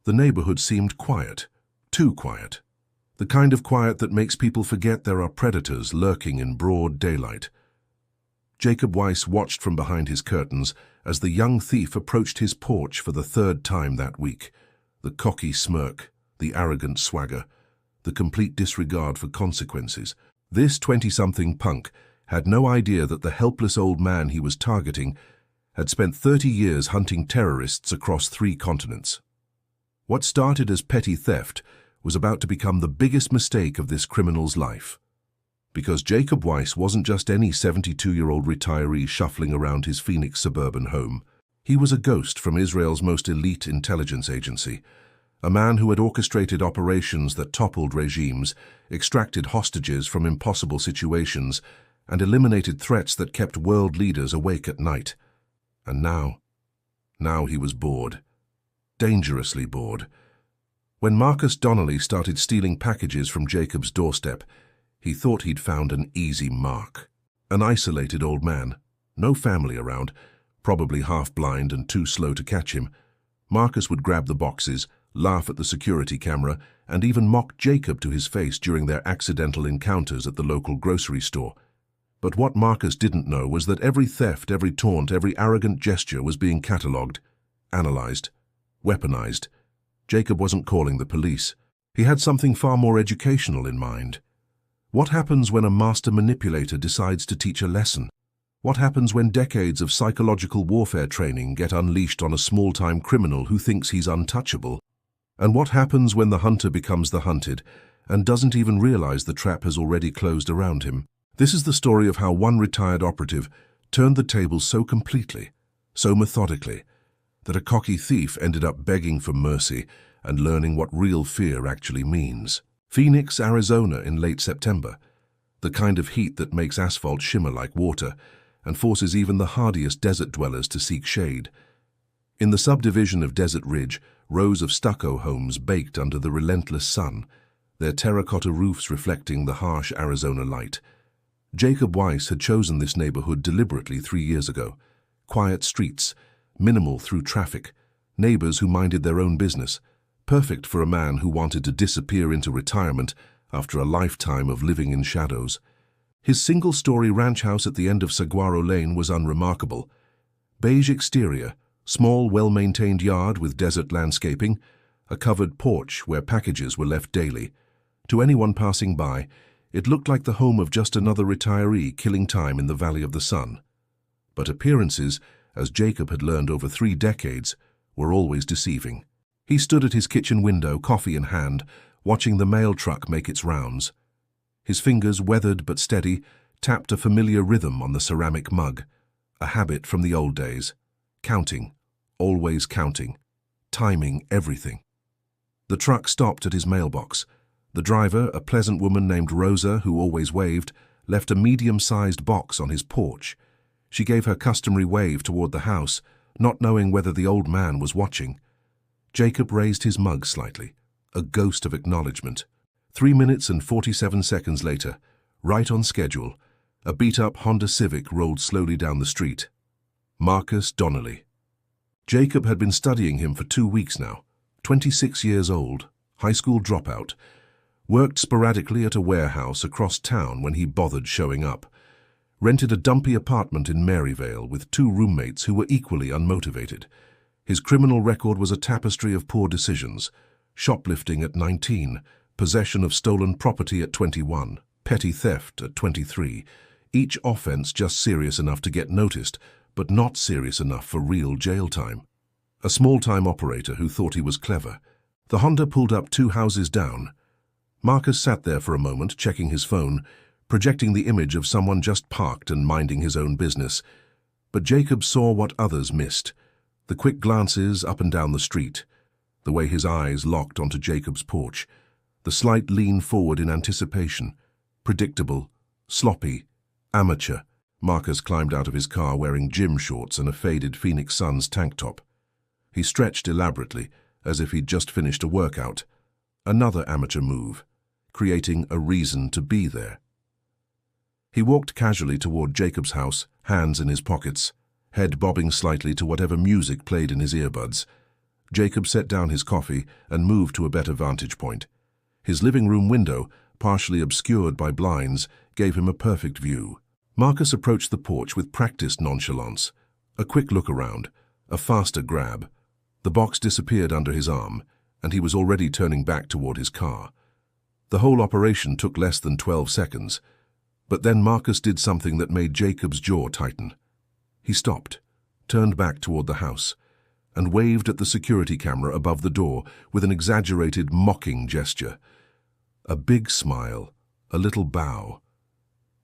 The neighborhood seemed quiet, too quiet. The kind of quiet that makes people forget there are predators lurking in broad daylight. Jacob Weiss watched from behind his curtains as the young thief approached his porch for the third time that week. The cocky smirk, the arrogant swagger, the complete disregard for consequences. This 20-something punk had no idea that the helpless old man he was targeting had spent 30 years hunting terrorists across 3 continents. What started as petty theft was about to become the biggest mistake of this criminal's life. Because Jacob Weiss wasn't just any 72-year-old retiree shuffling around his Phoenix suburban home. He was a ghost from Israel's most elite intelligence agency, a man who had orchestrated operations that toppled regimes, extracted hostages from impossible situations, and eliminated threats that kept world leaders awake at night. And now he was bored. Dangerously bored. When Marcus Donnelly started stealing packages from Jacob's doorstep, he thought he'd found an easy mark. An isolated old man, no family around, probably half-blind and too slow to catch him. Marcus would grab the boxes, laugh at the security camera, and even mock Jacob to his face during their accidental encounters at the local grocery store. But what Marcus didn't know was that every theft, every taunt, every arrogant gesture was being catalogued, analyzed, weaponized. Jacob wasn't calling the police. He had something far more educational in mind. What happens when a master manipulator decides to teach a lesson? What happens when decades of psychological warfare training get unleashed on a small-time criminal who thinks he's untouchable? And what happens when the hunter becomes the hunted and doesn't even realize the trap has already closed around him? This is the story of how one retired operative turned the tables so completely, so methodically, that a cocky thief ended up begging for mercy and learning what real fear actually means. Phoenix, Arizona in late September, the kind of heat that makes asphalt shimmer like water and forces even the hardiest desert dwellers to seek shade. In the subdivision of Desert Ridge, rows of stucco homes baked under the relentless sun, their terracotta roofs reflecting the harsh Arizona light. Jacob Weiss had chosen this neighborhood deliberately 3 years ago. Quiet streets, minimal through traffic, neighbors who minded their own business, perfect for a man who wanted to disappear into retirement after a lifetime of living in shadows. His single-story ranch house at the end of Saguaro Lane was unremarkable. Beige exterior, small, well-maintained yard with desert landscaping, a covered porch where packages were left daily. To anyone passing by, it looked like the home of just another retiree killing time in the Valley of the Sun. But appearances, as Jacob had learned over 3 decades, were always deceiving. He stood at his kitchen window, coffee in hand, watching the mail truck make its rounds. His fingers, weathered but steady, tapped a familiar rhythm on the ceramic mug, a habit from the old days. Counting, always counting, timing everything. The truck stopped at his mailbox. The driver, a pleasant woman named Rosa who always waved, left a medium-sized box on his porch. She gave her customary wave toward the house, not knowing whether the old man was watching. Jacob raised his mug slightly, a ghost of acknowledgement. 3 minutes and 47 seconds later, right on schedule, a beat-up Honda Civic rolled slowly down the street. Marcus Donnelly. Jacob had been studying him for 2 weeks now. 26 years old, high school dropout, worked sporadically at a warehouse across town when he bothered showing up, rented a dumpy apartment in Maryvale with 2 roommates who were equally unmotivated. His criminal record was a tapestry of poor decisions: shoplifting at 19, possession of stolen property at 21, petty theft at 23, each offense just serious enough to get noticed, but not serious enough for real jail time. A small-time operator who thought he was clever. The Honda pulled up 2 houses down. Marcus sat there for a moment, checking his phone, projecting the image of someone just parked and minding his own business. But Jacob saw what others missed: the quick glances up and down the street, the way his eyes locked onto Jacob's porch, the slight lean forward in anticipation. Predictable, sloppy, amateur. Marcus climbed out of his car wearing gym shorts and a faded Phoenix Suns tank top. He stretched elaborately, as if he'd just finished a workout. Another amateur move, creating a reason to be there. He walked casually toward Jacob's house, hands in his pockets, head bobbing slightly to whatever music played in his earbuds. Jacob set down his coffee and moved to a better vantage point. His living room window, partially obscured by blinds, gave him a perfect view. Marcus approached the porch with practiced nonchalance. A quick look around, a faster grab. The box disappeared under his arm, and he was already turning back toward his car. The whole operation took less than 12 seconds. But then Marcus did something that made Jacob's jaw tighten. He stopped, turned back toward the house, and waved at the security camera above the door with an exaggerated, mocking gesture. A big smile, a little bow.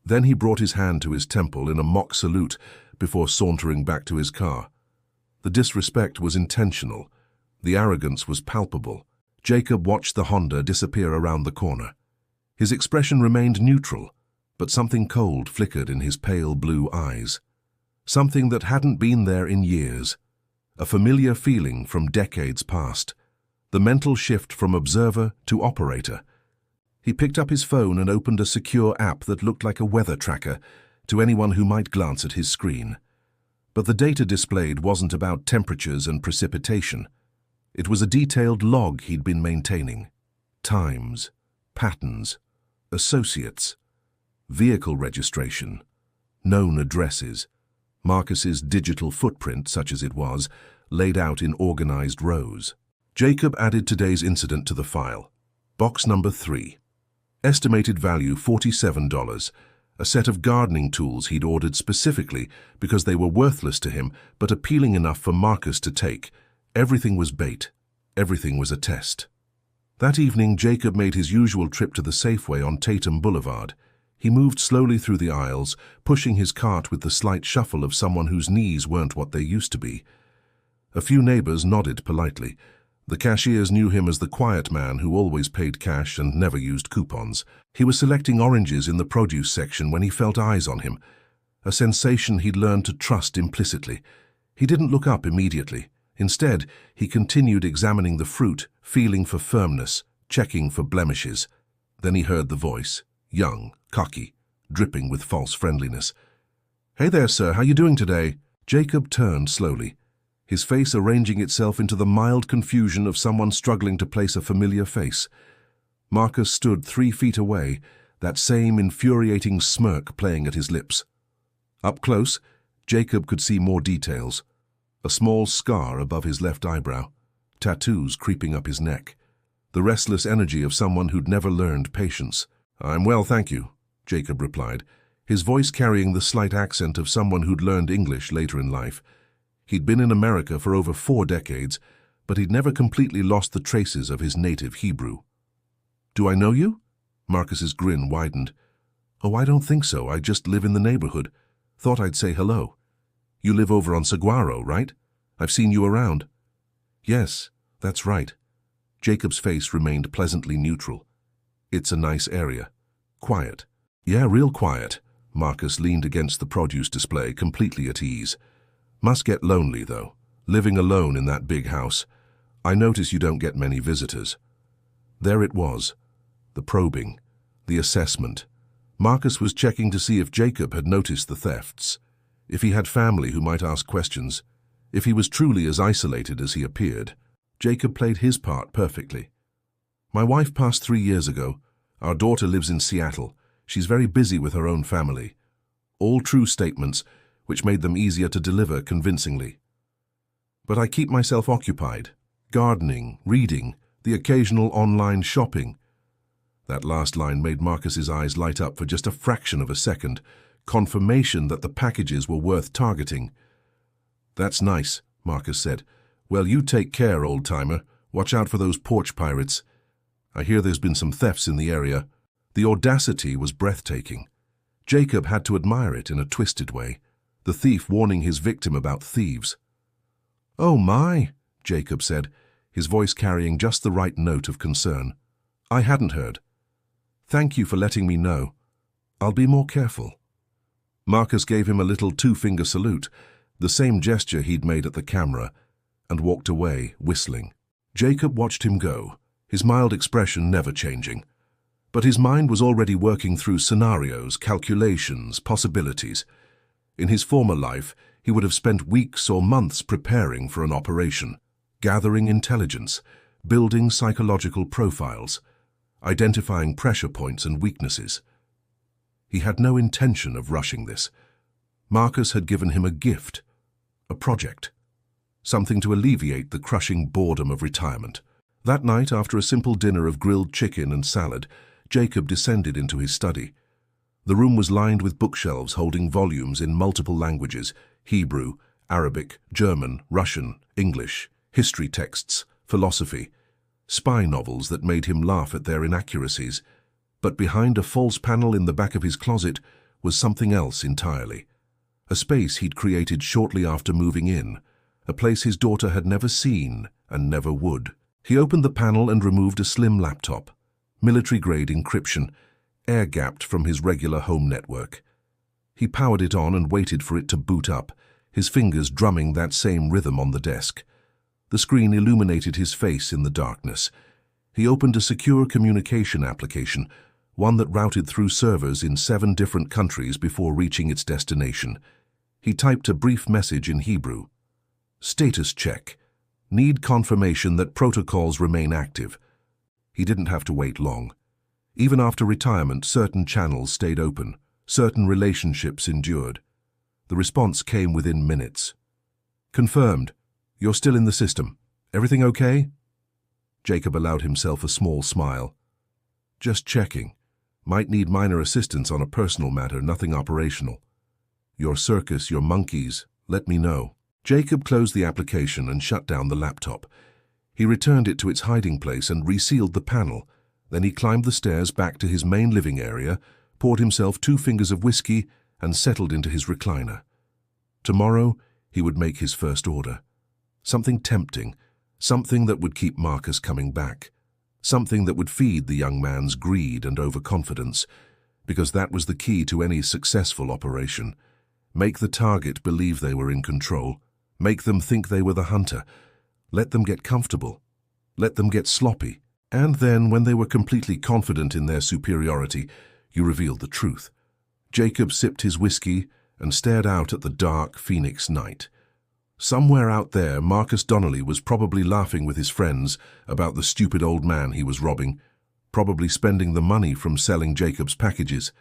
Then he brought his hand to his temple in a mock salute before sauntering back to his car. The disrespect was intentional. The arrogance was palpable. Jacob watched the Honda disappear around the corner. His expression remained neutral, but something cold flickered in his pale blue eyes. Something that hadn't been there in years. A familiar feeling from decades past. The mental shift from observer to operator. He picked up his phone and opened a secure app that looked like a weather tracker to anyone who might glance at his screen. But the data displayed wasn't about temperatures and precipitation. It was a detailed log he'd been maintaining. Times, patterns, associates, vehicle registration, known addresses. Marcus's digital footprint, such as it was, laid out in organized rows. Jacob added today's incident to the file. Box number 3. Estimated value $47. A set of gardening tools he'd ordered specifically because they were worthless to him but appealing enough for Marcus to take. Everything was bait. Everything was a test. That evening, Jacob made his usual trip to the Safeway on Tatum Boulevard. He moved slowly through the aisles, pushing his cart with the slight shuffle of someone whose knees weren't what they used to be. A few neighbors nodded politely. The cashiers knew him as the quiet man who always paid cash and never used coupons. He was selecting oranges in the produce section when he felt eyes on him, a sensation he'd learned to trust implicitly. He didn't look up immediately. Instead, he continued examining the fruit, feeling for firmness, checking for blemishes. Then he heard the voice, young, cocky, dripping with false friendliness. "Hey there, sir, how you doing today?" Jacob turned slowly, his face arranging itself into the mild confusion of someone struggling to place a familiar face. Marcus stood 3 feet away, that same infuriating smirk playing at his lips. Up close, Jacob could see more details. A small scar above his left eyebrow, tattoos creeping up his neck, the restless energy of someone who'd never learned patience. "I'm well, thank you," Jacob replied, his voice carrying the slight accent of someone who'd learned English later in life. He'd been in America for over 4 decades, but he'd never completely lost the traces of his native Hebrew. "Do I know you?" Marcus's grin widened. "Oh, I don't think so. I just live in the neighborhood. Thought I'd say hello. You live over on Saguaro, right? I've seen you around." "Yes, that's right." Jacob's face remained pleasantly neutral. "It's a nice area. Quiet." "Yeah, real quiet." Marcus leaned against the produce display, completely at ease. "Must get lonely, though, living alone in that big house. I notice you don't get many visitors." There it was, the probing, the assessment. Marcus was checking to see if Jacob had noticed the thefts, if he had family who might ask questions, if he was truly as isolated as he appeared. Jacob played his part perfectly. "My wife passed 3 years ago. Our daughter lives in Seattle. She's very busy with her own family." All true statements, which made them easier to deliver convincingly. "But I keep myself occupied. Gardening, reading, the occasional online shopping." That last line made Marcus's eyes light up for just a fraction of a second, confirmation that the packages were worth targeting. "That's nice," Marcus said. "Well, you take care, old-timer. Watch out for those porch pirates. I hear there's been some thefts in the area." The audacity was breathtaking. Jacob had to admire it in a twisted way, the thief warning his victim about thieves. "Oh my," Jacob said, his voice carrying just the right note of concern. "I hadn't heard. Thank you for letting me know. I'll be more careful." Marcus gave him a little 2-finger salute, the same gesture he'd made at the camera, and walked away, whistling. Jacob watched him go, his mild expression never changing. But his mind was already working through scenarios, calculations, possibilities. In his former life, he would have spent weeks or months preparing for an operation. gathering intelligence, building psychological profiles, identifying pressure points and weaknesses. He had no intention of rushing this. Marcus had given him a gift, a project, something to alleviate the crushing boredom of retirement. That night, after a simple dinner of grilled chicken and salad, Jacob descended into his study. The room was lined with bookshelves holding volumes in multiple languages: Hebrew, Arabic, German, Russian, English, history texts, philosophy, spy novels that made him laugh at their inaccuracies. But behind a false panel in the back of his closet was something else entirely. A space he'd created shortly after moving in, a place his daughter had never seen and never would. He opened the panel and removed a slim laptop, military-grade encryption, air-gapped from his regular home network. He powered it on and waited for it to boot up, his fingers drumming that same rhythm on the desk. The screen illuminated his face in the darkness. He opened a secure communication application, one that routed through servers in 7 different countries before reaching its destination. He typed a brief message in Hebrew. Status check. Need confirmation that protocols remain active. He didn't have to wait long. Even after retirement, certain channels stayed open, certain relationships endured. The response came within minutes. Confirmed. You're still in the system. Everything okay? Jacob allowed himself a small smile. Just checking. Might need minor assistance on a personal matter, nothing operational. Your circus, your monkeys, let me know. Jacob closed the application and shut down the laptop. He returned it to its hiding place and resealed the panel. Then he climbed the stairs back to his main living area, poured himself 2 fingers of whiskey, and settled into his recliner. Tomorrow, he would make his first order. Something tempting, something that would keep Marcus coming back. Something that would feed the young man's greed and overconfidence, because that was the key to any successful operation. Make the target believe they were in control. Make them think they were the hunter. Let them get comfortable. Let them get sloppy. And then, when they were completely confident in their superiority, you revealed the truth. Jacob sipped his whiskey and stared out at the dark Phoenix night. Somewhere out there, Marcus Donnelly was probably laughing with his friends about the stupid old man he was robbing, probably spending the money from selling Jacob's packages.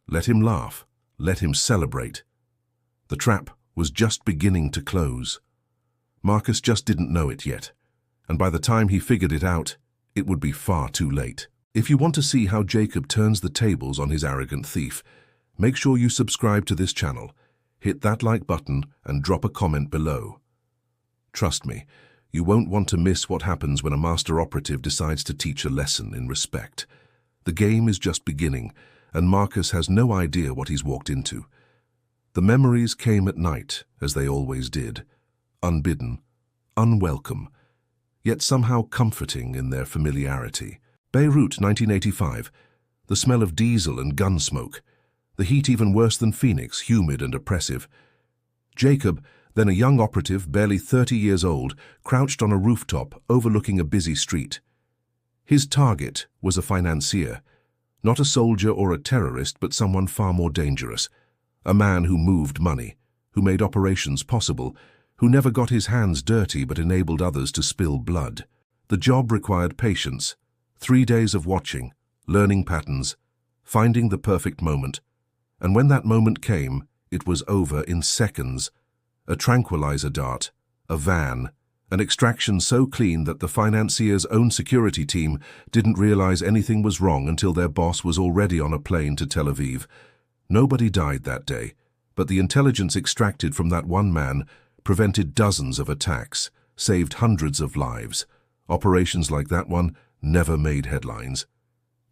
Let him laugh. Let him celebrate. The trap was just beginning to close. Marcus just didn't know it yet, and by the time he figured it out, it would be far too late. If you want to see how Jacob turns the tables on his arrogant thief, make sure you subscribe to this channel, hit that like button, and drop a comment below. Trust me, you won't want to miss what happens when a master operative decides to teach a lesson in respect. The game is just beginning, and Marcus has no idea what he's walked into. The memories came at night, as they always did, unbidden, unwelcome, yet somehow comforting in their familiarity. Beirut, 1985. The smell of diesel and gun smoke. The heat even worse than Phoenix, humid and oppressive. Jacob, then a young operative, barely 30 years old, crouched on a rooftop overlooking a busy street. His target was a financier, not a soldier or a terrorist, but someone far more dangerous. A man who moved money, who made operations possible, who never got his hands dirty but enabled others to spill blood. The job required patience, 3 days of watching, learning patterns, finding the perfect moment. And when that moment came, it was over in seconds. A tranquilizer dart, a van, an extraction so clean that the financier's own security team didn't realize anything was wrong until their boss was already on a plane to Tel Aviv. Nobody died that day, but the intelligence extracted from that one man prevented dozens of attacks, saved hundreds of lives. Operations like that one never made headlines.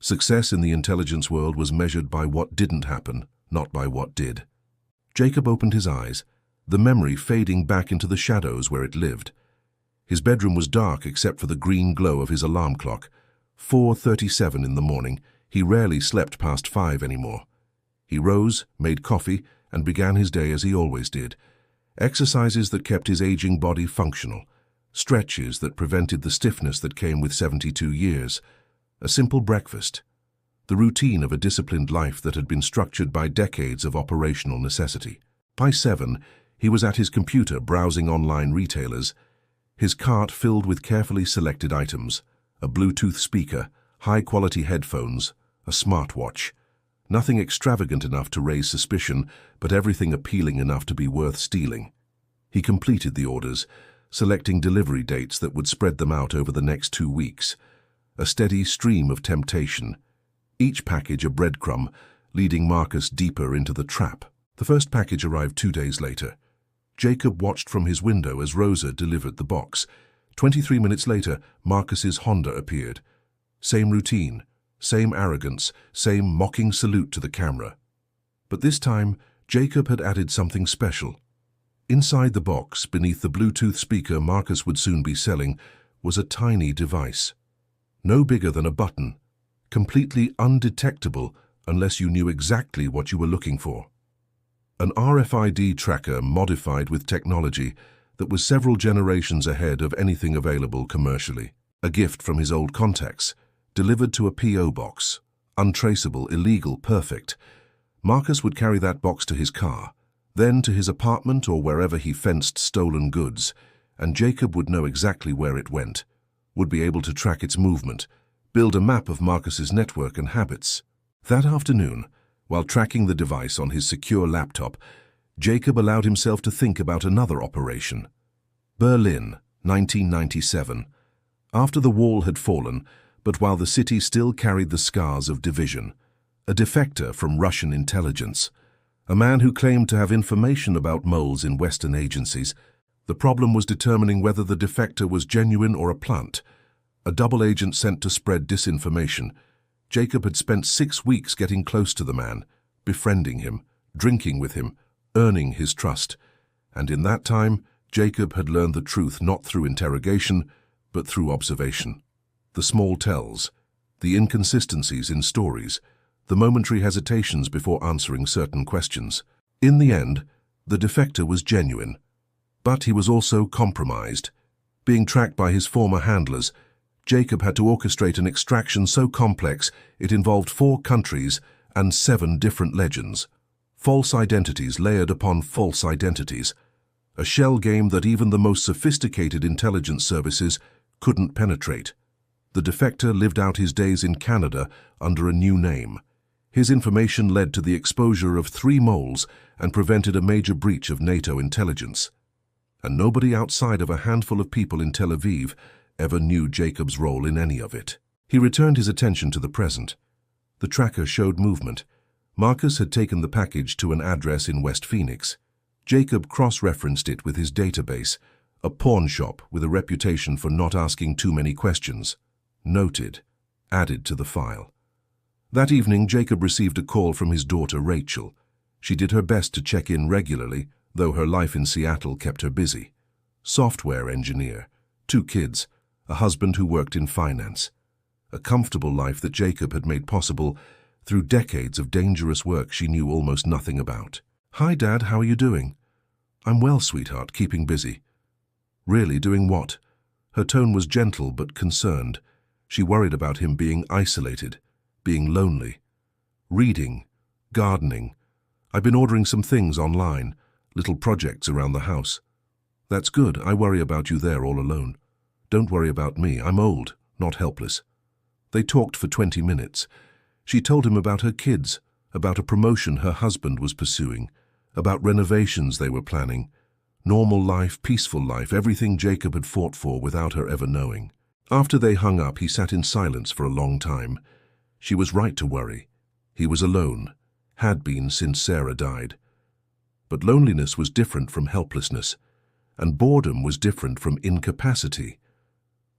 Success in the intelligence world was measured by what didn't happen, not by what did. Jacob opened his eyes, the memory fading back into the shadows where it lived. His bedroom was dark except for the green glow of his alarm clock. 4:37 in the morning. He rarely slept past 5 anymore. He rose, made coffee, and began his day as he always did. Exercises that kept his aging body functional. Stretches that prevented the stiffness that came with 72 years. A simple breakfast. The routine of a disciplined life that had been structured by decades of operational necessity. By 7, he was at his computer browsing online retailers. His cart filled with carefully selected items, a Bluetooth speaker, high-quality headphones, a smartwatch. Nothing extravagant enough to raise suspicion, but everything appealing enough to be worth stealing. He completed the orders, selecting delivery dates that would spread them out over the next 2 weeks. A steady stream of temptation. Each package a breadcrumb, leading Marcus deeper into the trap. The first package arrived 2 days later. Jacob watched from his window as Rosa delivered the box. 23 minutes later, Marcus's Honda appeared. Same routine, same arrogance, same mocking salute to the camera. But this time, Jacob had added something special. Inside the box, beneath the Bluetooth speaker Marcus would soon be selling, was a tiny device. No bigger than a button, completely undetectable unless you knew exactly what you were looking for. An RFID tracker modified with technology that was several generations ahead of anything available commercially. A gift from his old contacts, delivered to a P.O. box. Untraceable, illegal, perfect. Marcus would carry that box to his car, then to his apartment or wherever he fenced stolen goods, and Jacob would know exactly where it went, would be able to track its movement, build a map of Marcus's network and habits. That afternoon, while tracking the device on his secure laptop, Jacob allowed himself to think about another operation. Berlin, 1997. After the wall had fallen, but while the city still carried the scars of division, a defector from Russian intelligence, a man who claimed to have information about moles in Western agencies. The problem was determining whether the defector was genuine or a plant, a double agent sent to spread disinformation. Jacob had spent 6 weeks getting close to the man, befriending him, drinking with him, earning his trust. And in that time, Jacob had learned the truth not through interrogation, but through observation. The small tells, the inconsistencies in stories, the momentary hesitations before answering certain questions. In the end, the defector was genuine, but he was also compromised. Being tracked by his former handlers, Jacob had to orchestrate an extraction so complex it involved 4 countries and 7 different legends. False identities layered upon false identities. A shell game that even the most sophisticated intelligence services couldn't penetrate. The defector lived out his days in Canada under a new name. His information led to the exposure of 3 moles and prevented a major breach of NATO intelligence. And nobody outside of a handful of people in Tel Aviv ever knew Jacob's role in any of it. He returned his attention to the present. The tracker showed movement. Marcus had taken the package to an address in West Phoenix. Jacob cross-referenced it with his database, a pawn shop with a reputation for not asking too many questions. Noted. Added to the file. That evening, Jacob received a call from his daughter Rachel. She did her best to check in regularly, though her life in Seattle kept her busy. Software engineer, 2 kids, a husband who worked in finance. A comfortable life that Jacob had made possible through decades of dangerous work she knew almost nothing about. "Hi, Dad, how are you doing?" "I'm well, sweetheart, keeping busy." "Really, doing what?" Her tone was gentle but concerned. She worried about him being isolated, being lonely. "Reading, gardening. I've been ordering some things online, little projects around the house." "That's good. I worry about you there all alone." "Don't worry about me. I'm old, not helpless." They talked for 20 minutes. She told him about her kids, about a promotion her husband was pursuing, about renovations they were planning. Normal life, peaceful life, everything Jacob had fought for without her ever knowing. After they hung up, he sat in silence for a long time. She was right to worry. He was alone, had been since Sarah died. But loneliness was different from helplessness, and boredom was different from incapacity.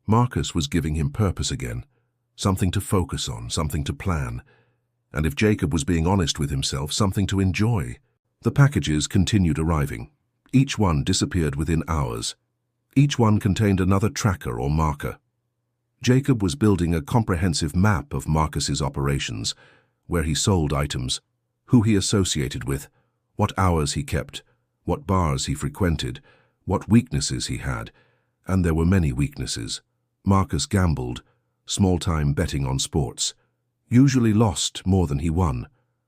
Marcus was giving him purpose again, something to focus on, something to plan, and if Jacob was being honest with himself, something to enjoy. The packages continued arriving. Each one disappeared within hours. Each one contained another tracker or marker. Jacob was building a comprehensive map of Marcus's operations, where he sold items, who he associated with, what hours he kept, what bars he frequented, what weaknesses he had, and there were many weaknesses. Marcus gambled, small-time betting on sports, usually lost more than he won.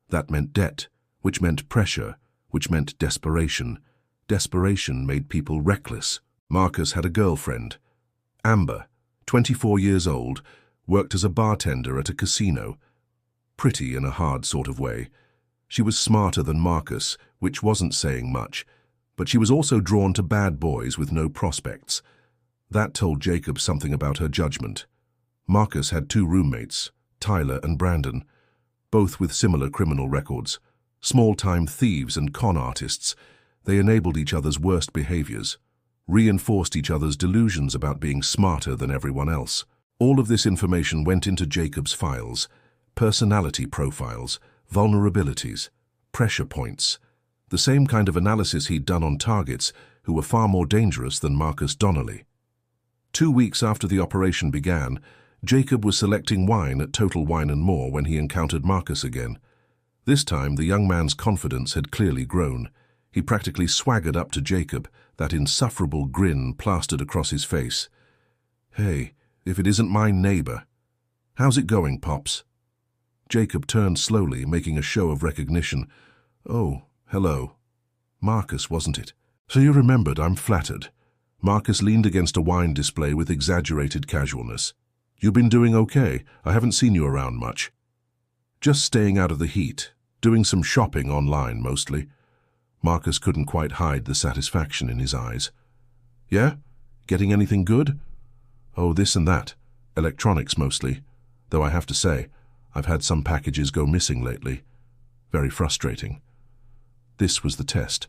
That meant debt, which meant pressure, which meant desperation. Desperation made people reckless. Marcus had a girlfriend. Amber, 24 years old, worked as a bartender at a casino. Pretty in a hard sort of way. She was smarter than Marcus, which wasn't saying much, but she was also drawn to bad boys with no prospects. That told Jacob something about her judgment. Marcus had two roommates, Tyler and Brandon, both with similar criminal records. Small-time thieves and con artists, they enabled each other's worst behaviors, reinforced each other's delusions about being smarter than everyone else. All of this information went into Jacob's files: personality profiles, vulnerabilities, pressure points, the same kind of analysis he'd done on targets who were far more dangerous than Marcus Donnelly. 2 weeks after the operation began, Jacob was selecting wine at Total Wine & More when he encountered Marcus again. This time, the young man's confidence had clearly grown. He practically swaggered up to Jacob, that insufferable grin plastered across his face. "Hey, if it isn't my neighbor. How's it going, Pops?" Jacob turned slowly, making a show of recognition. "Oh, hello. Marcus, wasn't it? So you remembered, I'm flattered." Marcus leaned against a wine display with exaggerated casualness. "You been doing okay? I haven't seen you around much." "Just staying out of the heat, doing some shopping online mostly." Marcus couldn't quite hide the satisfaction in his eyes. "Yeah? Getting anything good?" "Oh, this and that. Electronics mostly. Though I have to say, I've had some packages go missing lately. Very frustrating." This was the test.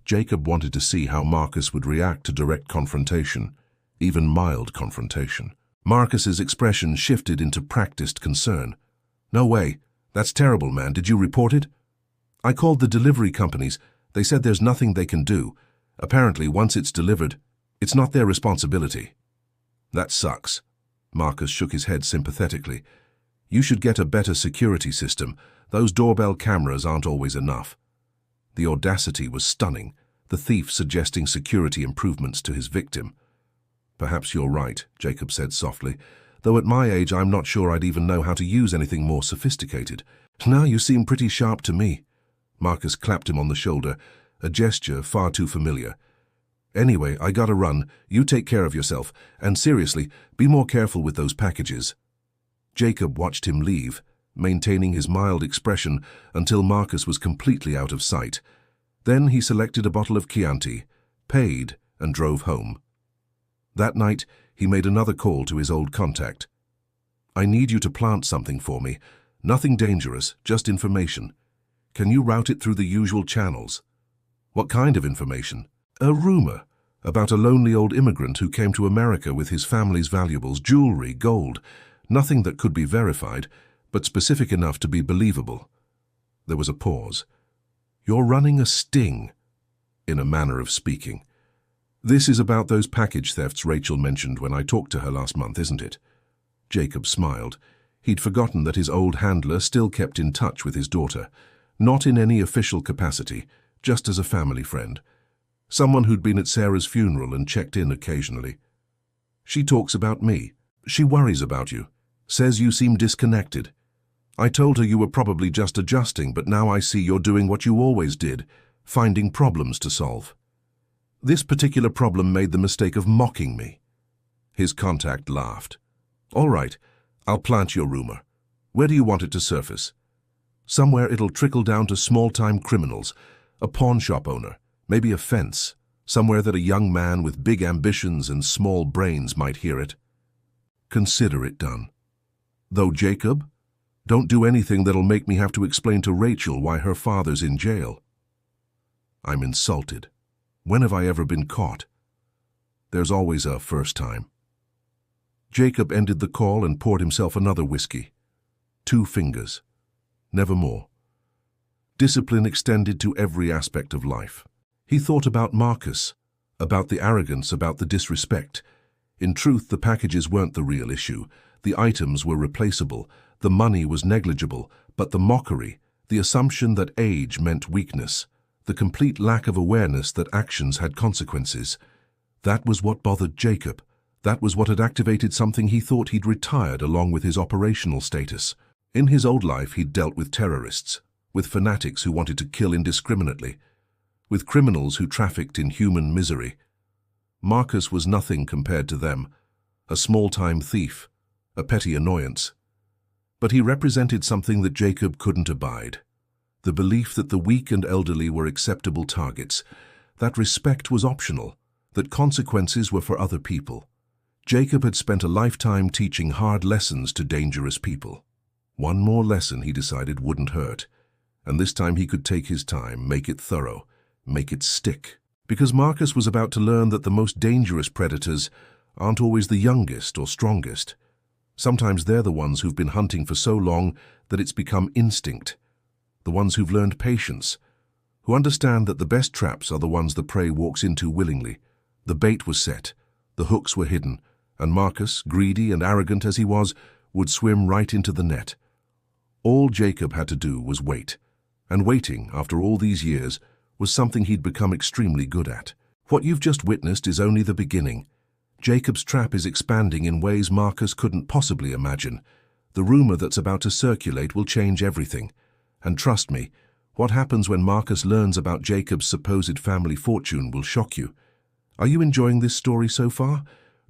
Jacob wanted to see how Marcus would react to direct confrontation, even mild confrontation. Marcus's expression shifted into practiced concern. "No way. That's terrible, man. Did you report it?" "I called the delivery companies. They said there's nothing they can do. Apparently, once it's delivered, it's not their responsibility." "That sucks." Marcus shook his head sympathetically. "You should get a better security system. Those doorbell cameras aren't always enough." The audacity was stunning, the thief suggesting security improvements to his victim. "Perhaps you're right," Jacob said softly, "though at my age I'm not sure I'd even know how to use anything more sophisticated." "Now you seem pretty sharp to me." Marcus clapped him on the shoulder, a gesture far too familiar. "Anyway, I gotta run. You take care of yourself, and seriously, be more careful with those packages." Jacob watched him leave, maintaining his mild expression until Marcus was completely out of sight. Then he selected a bottle of Chianti, paid, and drove home. That night, he made another call to his old contact. "I need you to plant something for me. Nothing dangerous, just information. Can you route it through the usual channels?" "What kind of information?" "A rumor about a lonely old immigrant who came to America with his family's valuables, jewelry, gold. Nothing that could be verified, but specific enough to be believable." There was a pause. "You're running a sting," in a manner of speaking. "This is about those package thefts Rachel mentioned when I talked to her last month, isn't it?" Jacob smiled. He'd forgotten that his old handler still kept in touch with his daughter, not in any official capacity, just as a family friend. Someone who'd been at Sarah's funeral and checked in occasionally. "She talks about me. She worries about you. Says you seem disconnected. I told her you were probably just adjusting, but now I see you're doing what you always did, finding problems to solve. This particular problem made the mistake of mocking me." His contact laughed. "All right, I'll plant your rumor. Where do you want it to surface?" "Somewhere it'll trickle down to small-time criminals, a pawn shop owner, maybe a fence, somewhere that a young man with big ambitions and small brains might hear it." "Consider it done. Though, Jacob, don't do anything that'll make me have to explain to Rachel why her father's in jail." "I'm insulted. When have I ever been caught?" "There's always a first time." Jacob ended the call and poured himself another whiskey. 2 fingers. Never more. Discipline extended to every aspect of life. He thought about Marcus, about the arrogance, about the disrespect. In truth, the packages weren't the real issue. The items were replaceable, the money was negligible, but the mockery, the assumption that age meant weakness, the complete lack of awareness that actions had consequences. That was what bothered Jacob. That was what had activated something he thought he'd retired along with his operational status. In his old life, he'd dealt with terrorists, with fanatics who wanted to kill indiscriminately, with criminals who trafficked in human misery. Marcus was nothing compared to them, a small-time thief, a petty annoyance. But he represented something that Jacob couldn't abide. The belief that the weak and elderly were acceptable targets, that respect was optional, that consequences were for other people. Jacob had spent a lifetime teaching hard lessons to dangerous people. One more lesson, he decided, wouldn't hurt. And this time he could take his time, make it thorough, make it stick. Because Marcus was about to learn that the most dangerous predators aren't always the youngest or strongest. Sometimes they're the ones who've been hunting for so long that it's become instinct. The ones who've learned patience, who understand that the best traps are the ones the prey walks into willingly. The bait was set, the hooks were hidden, and Marcus, greedy and arrogant as he was, would swim right into the net. All Jacob had to do was wait, and waiting, after all these years, was something he'd become extremely good at. What you've just witnessed is only the beginning. Jacob's trap is expanding in ways Marcus couldn't possibly imagine. The rumor that's about to circulate will change everything. And trust me, what happens when Marcus learns about Jacob's supposed family fortune will shock you. Are you enjoying this story so far?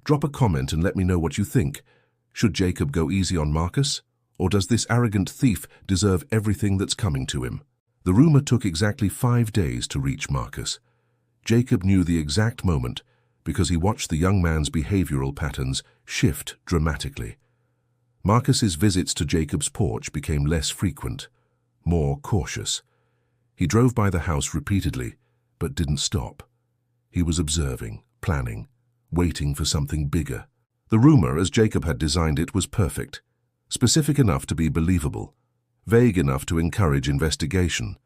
Drop a comment and let me know what you think. Should Jacob go easy on Marcus? Or does this arrogant thief deserve everything that's coming to him? The rumor took exactly 5 days to reach Marcus. Jacob knew the exact moment because he watched the young man's behavioral patterns shift dramatically. Marcus's visits to Jacob's porch became less frequent, more cautious. He drove by the house repeatedly, but didn't stop. He was observing, planning, waiting for something bigger. The rumor, as Jacob had designed it, was perfect, specific enough to be believable, vague enough to encourage investigation.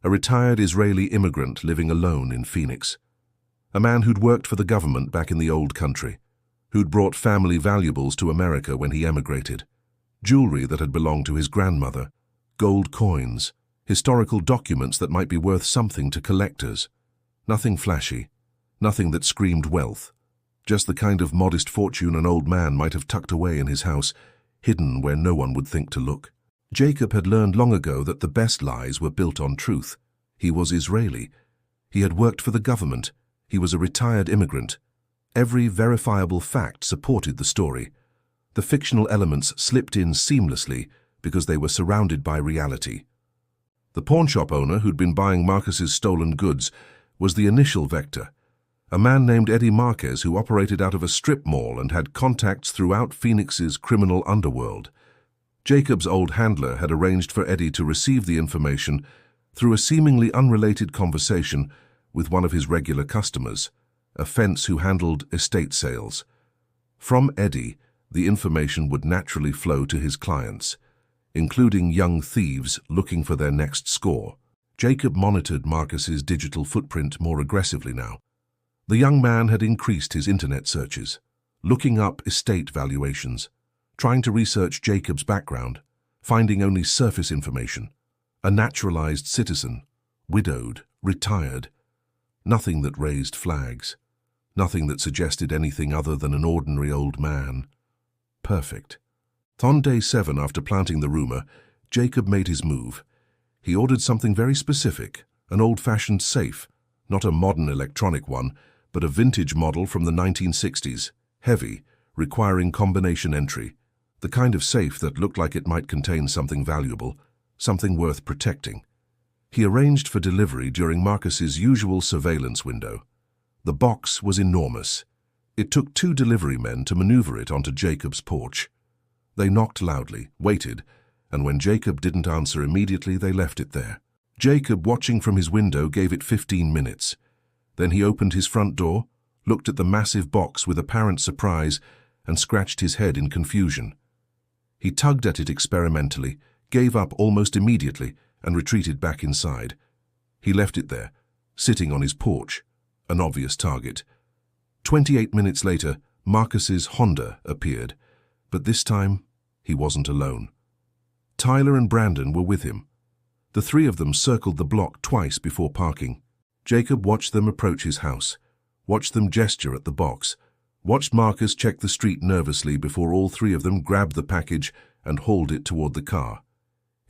A retired Israeli immigrant living alone in Phoenix. A man who'd worked for the government back in the old country, who'd brought family valuables to America when he emigrated. Jewelry that had belonged to his grandmother, gold coins, historical documents that might be worth something to collectors. Nothing flashy, nothing that screamed wealth. Just the kind of modest fortune an old man might have tucked away in his house, hidden where no one would think to look. Jacob had learned long ago that the best lies were built on truth. He was Israeli. He had worked for the government. He was a retired immigrant. Every verifiable fact supported the story. The fictional elements slipped in seamlessly because they were surrounded by reality. The pawnshop owner who'd been buying Marcus's stolen goods was the initial vector, a man named Eddie Marquez who operated out of a strip mall and had contacts throughout Phoenix's criminal underworld. Jacob's old handler had arranged for Eddie to receive the information through a seemingly unrelated conversation with one of his regular customers, a fence who handled estate sales. From Eddie, the information would naturally flow to his clients, including young thieves looking for their next score. Jacob monitored Marcus's digital footprint more aggressively now. The young man had increased his internet searches, looking up estate valuations, trying to research Jacob's background, finding only surface information. A naturalized citizen, widowed, retired. Nothing that raised flags. Nothing that suggested anything other than an ordinary old man. Perfect. On day 7 after planting the rumor, Jacob made his move. He ordered something very specific, an old-fashioned safe, not a modern electronic one, but a vintage model from the 1960s, heavy, requiring combination entry. The kind of safe that looked like it might contain something valuable, something worth protecting. He arranged for delivery during Marcus's usual surveillance window. The box was enormous. It took 2 delivery men to maneuver it onto Jacob's porch. They knocked loudly, waited, and when Jacob didn't answer immediately, they left it there. Jacob, watching from his window, gave it 15 minutes. Then he opened his front door, looked at the massive box with apparent surprise, and scratched his head in confusion. He tugged at it experimentally, gave up almost immediately, and retreated back inside. He left it there, sitting on his porch, an obvious target. 28 minutes later, Marcus's Honda appeared, but this time he wasn't alone. Tyler and Brandon were with him. The 3 of them circled the block twice before parking. Jacob watched them approach his house, watched them gesture at the box, watched Marcus check the street nervously before all 3 of them grabbed the package and hauled it toward the car.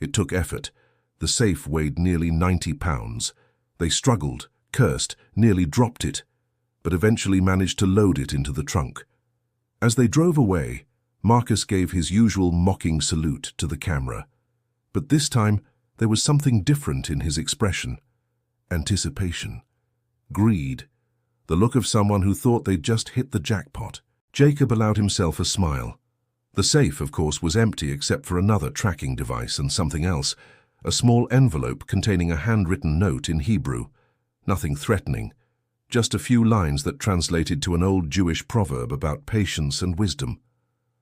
It took effort. The safe weighed nearly 90 pounds. They struggled, cursed, nearly dropped it. but eventually managed to load it into the trunk. As they drove away, Marcus gave his usual mocking salute to the camera. But this time, there was something different in his expression. Anticipation. Greed. The look of someone who thought they'd just hit the jackpot. Jacob allowed himself a smile. The safe, of course, was empty except for another tracking device and something else, a small envelope containing a handwritten note in Hebrew. Nothing threatening, just a few lines that translated to an old Jewish proverb about patience and wisdom.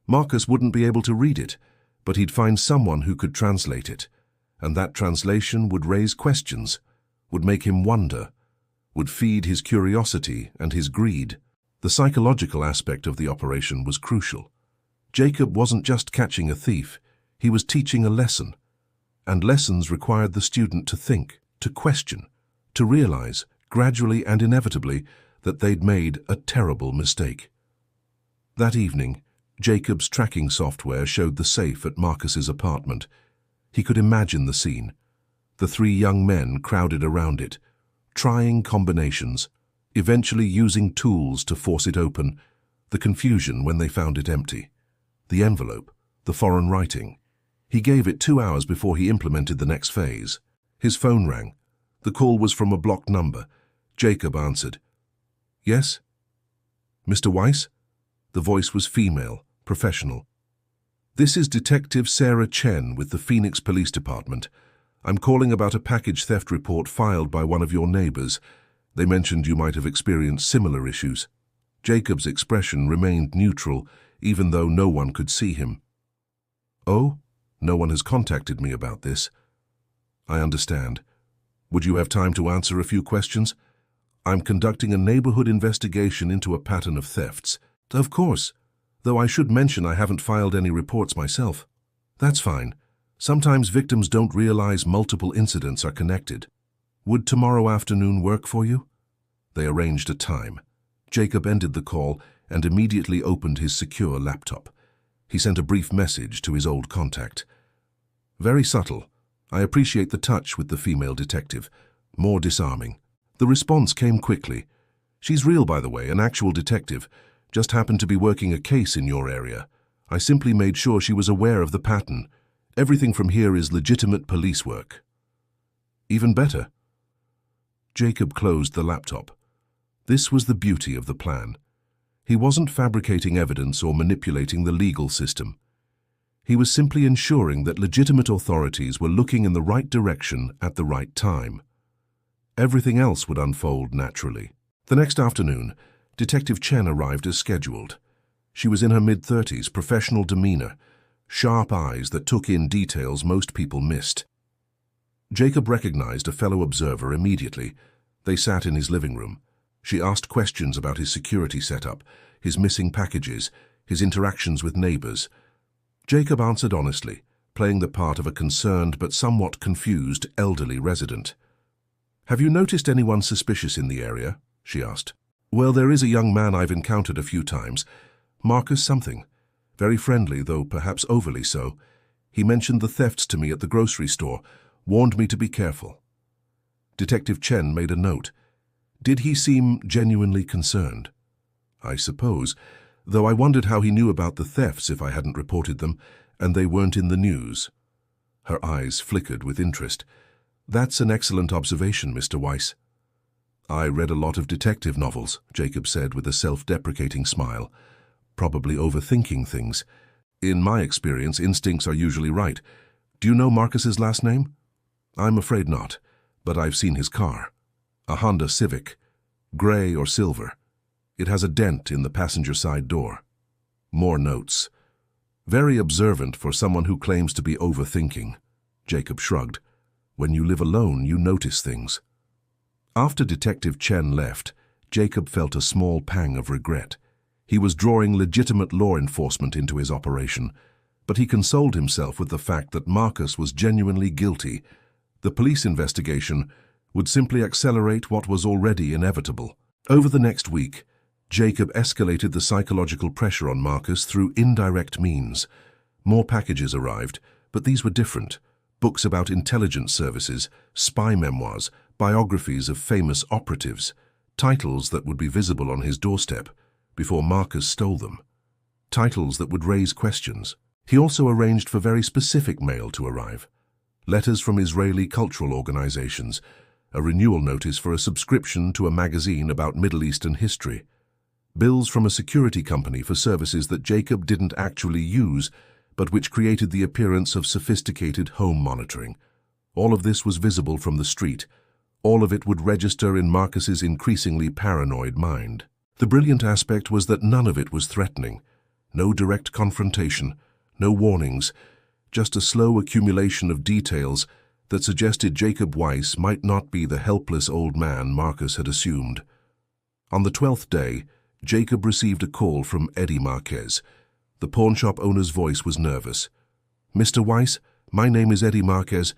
Marcus wouldn't be able to read it, but he'd find someone who could translate it, and that translation would raise questions, would make him wonder, would feed his curiosity and his greed. The psychological aspect of the operation was crucial. Jacob wasn't just catching a thief, he was teaching a lesson. And lessons required the student to think, to question, to realize, gradually and inevitably, that they'd made a terrible mistake. That evening, Jacob's tracking software showed the safe at Marcus's apartment. He could imagine the scene. The three young men crowded around it, trying combinations, eventually using tools to force it open, the confusion when they found it empty. The envelope, the foreign writing. He gave it 2 hours before he implemented the next phase. His phone rang. The call was from a blocked number. Jacob answered. "Yes?" "Mr. Weiss?" The voice was female, professional. "This is Detective Sarah Chen with the Phoenix Police Department. I'm calling about a package theft report filed by one of your neighbors. They mentioned you might have experienced similar issues." Jacob's expression remained neutral, even though no one could see him. "Oh, no one has contacted me about this." "I understand. Would you have time to answer a few questions? I'm conducting a neighborhood investigation into a pattern of thefts." "Of course, though I should mention I haven't filed any reports myself." "That's fine. Sometimes victims don't realize multiple incidents are connected. Would tomorrow afternoon work for you?" They arranged a time. Jacob ended the call and immediately opened his secure laptop. He sent a brief message to his old contact. "Very subtle. I appreciate the touch with the female detective. More disarming." The response came quickly. "She's real, by the way, an actual detective. Just happened to be working a case in your area. I simply made sure she was aware of the pattern. Everything from here is legitimate police work." "Even better." Jacob closed the laptop. This was the beauty of the plan. He wasn't fabricating evidence or manipulating the legal system. He was simply ensuring that legitimate authorities were looking in the right direction at the right time. Everything else would unfold naturally. The next afternoon, Detective Chen arrived as scheduled. She was in her mid-30s, professional demeanor, sharp eyes that took in details most people missed. Jacob recognized a fellow observer immediately. They sat in his living room. She asked questions about his security setup, his missing packages, his interactions with neighbors. Jacob answered honestly, playing the part of a concerned but somewhat confused elderly resident. "Have you noticed anyone suspicious in the area?" she asked. "Well, there is a young man I've encountered a few times. Marcus something. Very friendly, though perhaps overly so. He mentioned the thefts to me at the grocery store, warned me to be careful." Detective Chen made a note. "Did he seem genuinely concerned?" "I suppose, though I wondered how he knew about the thefts if I hadn't reported them, and they weren't in the news." Her eyes flickered with interest. "That's an excellent observation, Mr. Weiss." "I read a lot of detective novels," Jacob said with a self-deprecating smile. "Probably overthinking things. In my experience, instincts are usually right. Do you know Marcus's last name?" "I'm afraid not, but I've seen his car. A Honda Civic, gray or silver. It has a dent in the passenger side door." More notes. "Very observant for someone who claims to be overthinking." Jacob shrugged. "When you live alone, you notice things." After Detective Chen left, Jacob felt a small pang of regret. He was drawing legitimate law enforcement into his operation, but he consoled himself with the fact that Marcus was genuinely guilty. The police investigation would simply accelerate what was already inevitable. Over the next week, Jacob escalated the psychological pressure on Marcus through indirect means. More packages arrived, but these were different. Books about intelligence services, spy memoirs, biographies of famous operatives. Titles that would be visible on his doorstep before Marcus stole them. Titles that would raise questions. He also arranged for very specific mail to arrive. Letters from Israeli cultural organizations, a renewal notice for a subscription to a magazine about Middle Eastern history, bills from a security company for services that Jacob didn't actually use, but which created the appearance of sophisticated home monitoring. All of this was visible from the street. All of it would register in Marcus's increasingly paranoid mind. The brilliant aspect was that none of it was threatening. No direct confrontation, no warnings, just a slow accumulation of details that suggested Jacob Weiss might not be the helpless old man Marcus had assumed. On the 12th day, Jacob received a call from Eddie Marquez. The pawnshop owner's voice was nervous. "Mr. Weiss, my name is Eddie Marquez.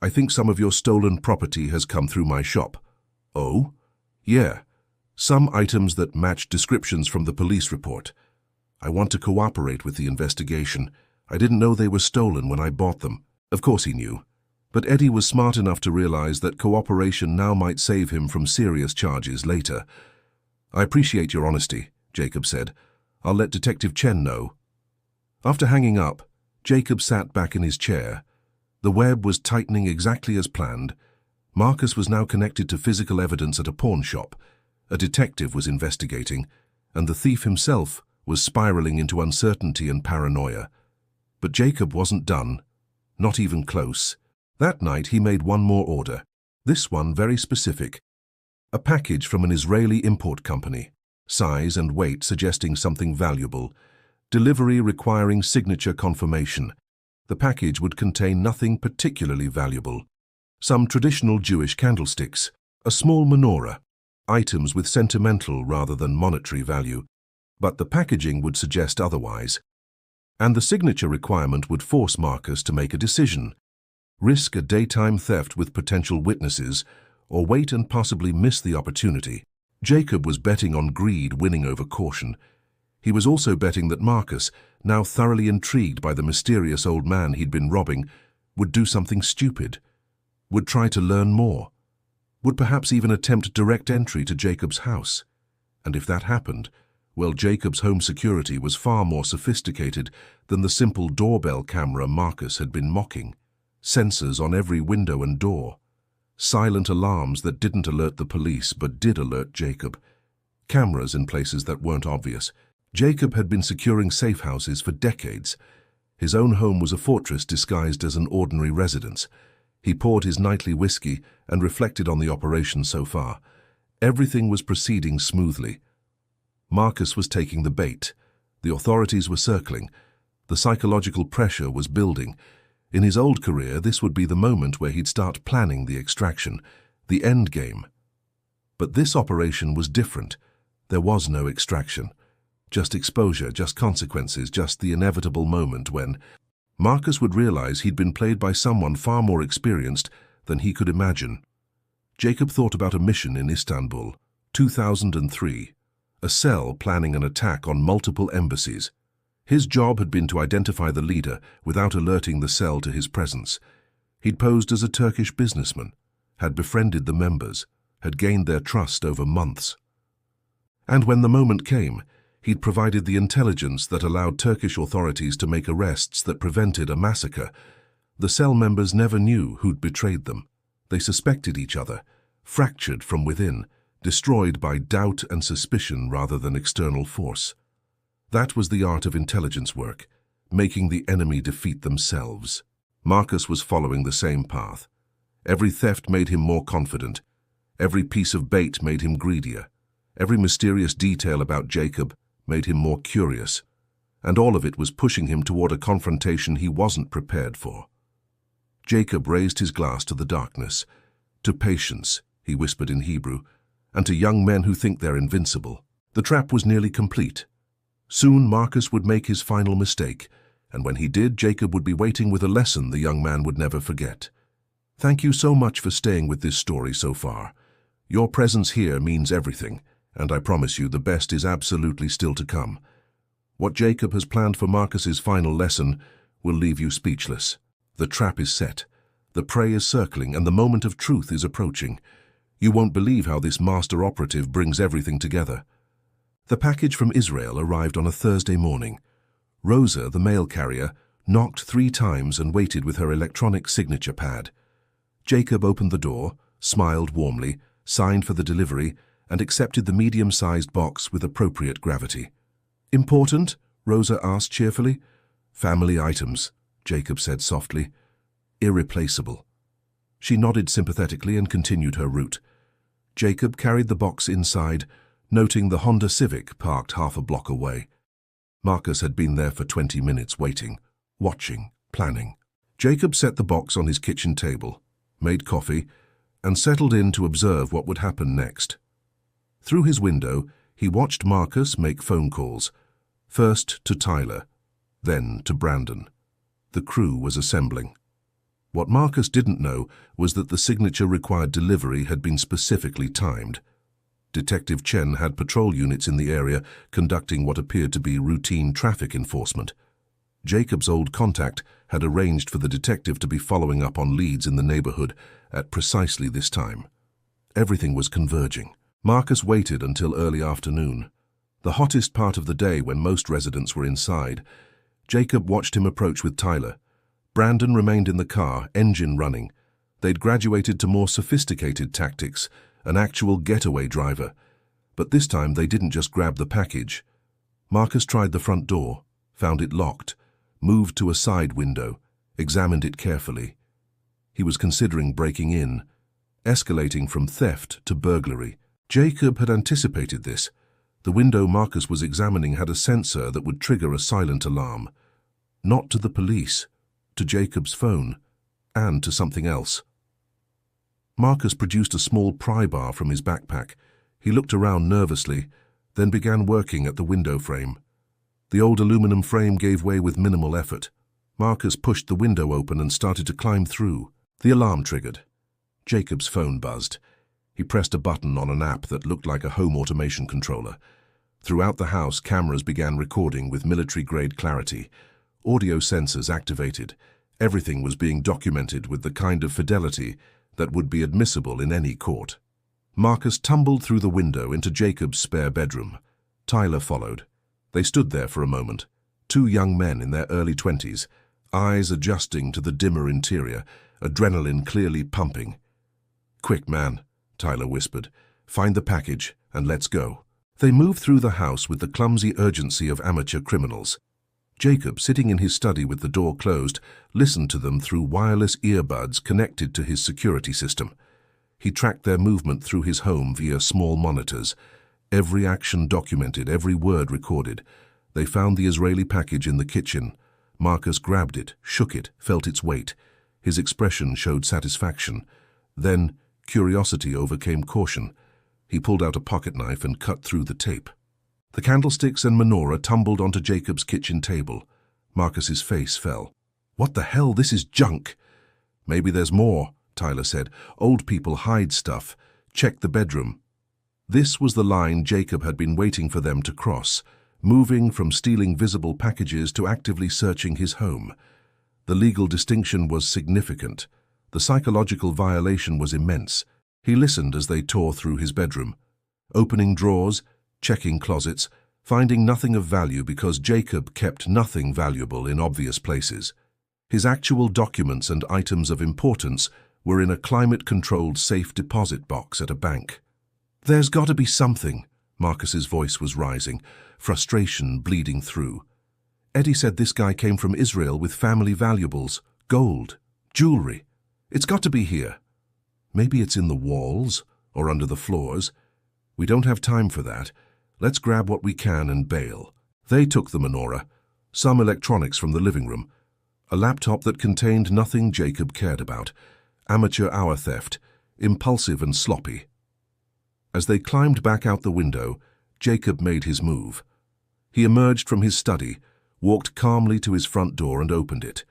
I think some of your stolen property has come through my shop." "Oh?" "Yeah. Some items that match descriptions from the police report. I want to cooperate with the investigation. I didn't know they were stolen when I bought them." Of course he knew. But Eddie was smart enough to realize that cooperation now might save him from serious charges later. "I appreciate your honesty," Jacob said. "I'll let Detective Chen know." After hanging up, Jacob sat back in his chair. The web was tightening exactly as planned. Marcus was now connected to physical evidence at a pawn shop. A detective was investigating, and the thief himself was spiraling into uncertainty and paranoia. But Jacob wasn't done, not even close. That night he made one more order, this one very specific. A package from an Israeli import company, size and weight suggesting something valuable, delivery requiring signature confirmation. The package would contain nothing particularly valuable. Some traditional Jewish candlesticks, a small menorah, items with sentimental rather than monetary value. But the packaging would suggest otherwise. And the signature requirement would force Marcus to make a decision. Risk a daytime theft with potential witnesses, or wait and possibly miss the opportunity. Jacob was betting on greed winning over caution. He was also betting that Marcus, now thoroughly intrigued by the mysterious old man he'd been robbing, would do something stupid, would try to learn more, would perhaps even attempt direct entry to Jacob's house. And if that happened, well, Jacob's home security was far more sophisticated than the simple doorbell camera Marcus had been mocking. Sensors on every window and door. Silent alarms that didn't alert the police but did alert Jacob. Cameras in places that weren't obvious. Jacob had been securing safe houses for decades. His own home was a fortress disguised as an ordinary residence. He poured his nightly whiskey and reflected on the operation so far. Everything was proceeding smoothly. Marcus was taking the bait. The authorities were circling. The psychological pressure was building. In his old career, this would be the moment where he'd start planning the extraction, the end game. But this operation was different. There was no extraction. Just exposure, just consequences, just the inevitable moment when Marcus would realize he'd been played by someone far more experienced than he could imagine. Jacob thought about a mission in Istanbul, 2003, a cell planning an attack on multiple embassies. His job had been to identify the leader without alerting the cell to his presence. He'd posed as a Turkish businessman, had befriended the members, had gained their trust over months. And when the moment came, he'd provided the intelligence that allowed Turkish authorities to make arrests that prevented a massacre. The cell members never knew who'd betrayed them. They suspected each other, fractured from within, destroyed by doubt and suspicion rather than external force. That was the art of intelligence work, making the enemy defeat themselves. Marcus was following the same path. Every theft made him more confident. Every piece of bait made him greedier. Every mysterious detail about Jacob made him more curious. And all of it was pushing him toward a confrontation he wasn't prepared for. Jacob raised his glass to the darkness. "To patience," he whispered in Hebrew, "and to young men who think they're invincible." The trap was nearly complete. Soon Marcus would make his final mistake, and when he did, Jacob would be waiting with a lesson the young man would never forget. "Thank you so much for staying with this story so far. Your presence here means everything, and I promise you the best is absolutely still to come. What Jacob has planned for Marcus's final lesson will leave you speechless. The trap is set, the prey is circling, and the moment of truth is approaching. You won't believe how this master operative brings everything together. The package from Israel arrived on a Thursday morning. Rosa, the mail carrier, knocked 3 times and waited with her electronic signature pad. Jacob opened the door, smiled warmly, signed for the delivery, and accepted the medium-sized box with appropriate gravity. "Important?" Rosa asked cheerfully. "Family items," Jacob said softly. "Irreplaceable." She nodded sympathetically and continued her route. Jacob carried the box inside, noting the Honda Civic parked half a block away. Marcus had been there for 20 minutes waiting, watching, planning. Jacob set the box on his kitchen table, made coffee, and settled in to observe what would happen next. Through his window, he watched Marcus make phone calls, first to Tyler, then to Brandon. The crew was assembling. What Marcus didn't know was that the signature-required delivery had been specifically timed. Detective Chen had patrol units in the area conducting what appeared to be routine traffic enforcement. Jacob's old contact had arranged for the detective to be following up on leads in the neighborhood at precisely this time. Everything was converging. Marcus waited until early afternoon, the hottest part of the day when most residents were inside. Jacob watched him approach with Tyler. Brandon remained in the car, engine running. They'd graduated to more sophisticated tactics, an actual getaway driver. But this time they didn't just grab the package. Marcus tried the front door, found it locked, moved to a side window, examined it carefully. He was considering breaking in, escalating from theft to burglary. Jacob had anticipated this. The window Marcus was examining had a sensor that would trigger a silent alarm. Not to the police, to Jacob's phone, and to something else. Marcus produced a small pry bar from his backpack. He looked around nervously, then began working at the window frame. The old aluminum frame gave way with minimal effort. Marcus pushed the window open and started to climb through. The alarm triggered. Jacob's phone buzzed. He pressed a button on an app that looked like a home automation controller. Throughout the house, cameras began recording with military-grade clarity. Audio sensors activated. Everything was being documented with the kind of fidelity that would be admissible in any court. Marcus tumbled through the window into Jacob's spare bedroom. Tyler followed. They stood there for a moment, 2 young men in their early 20s, eyes adjusting to the dimmer interior, adrenaline clearly pumping. "Quick, man," Tyler whispered. "Find the package and let's go." They moved through the house with the clumsy urgency of amateur criminals. Jacob, sitting in his study with the door closed, listened to them through wireless earbuds connected to his security system. He tracked their movement through his home via small monitors. Every action documented, every word recorded. They found the Israeli package in the kitchen. Marcus grabbed it, shook it, felt its weight. His expression showed satisfaction. Then, curiosity overcame caution. He pulled out a pocket knife and cut through the tape. The candlesticks and menorah tumbled onto Jacob's kitchen table. Marcus's face fell. "What the hell? This is junk." "Maybe there's more," Tyler said. "Old people hide stuff. Check the bedroom." This was the line Jacob had been waiting for them to cross, moving from stealing visible packages to actively searching his home. The legal distinction was significant. The psychological violation was immense. He listened as they tore through his bedroom, opening drawers, checking closets, finding nothing of value because Jacob kept nothing valuable in obvious places. His actual documents and items of importance were in a climate-controlled safe deposit box at a bank. "There's got to be something," Marcus's voice was rising, frustration bleeding through. "Eddie said this guy came from Israel with family valuables, gold, jewelry. It's got to be here. Maybe it's in the walls or under the floors. We don't have time for that. Let's grab what we can and bail." They took the menorah, some electronics from the living room, a laptop that contained nothing Jacob cared about, amateur hour theft, impulsive and sloppy. As they climbed back out the window, Jacob made his move. He emerged from his study, walked calmly to his front door and opened it,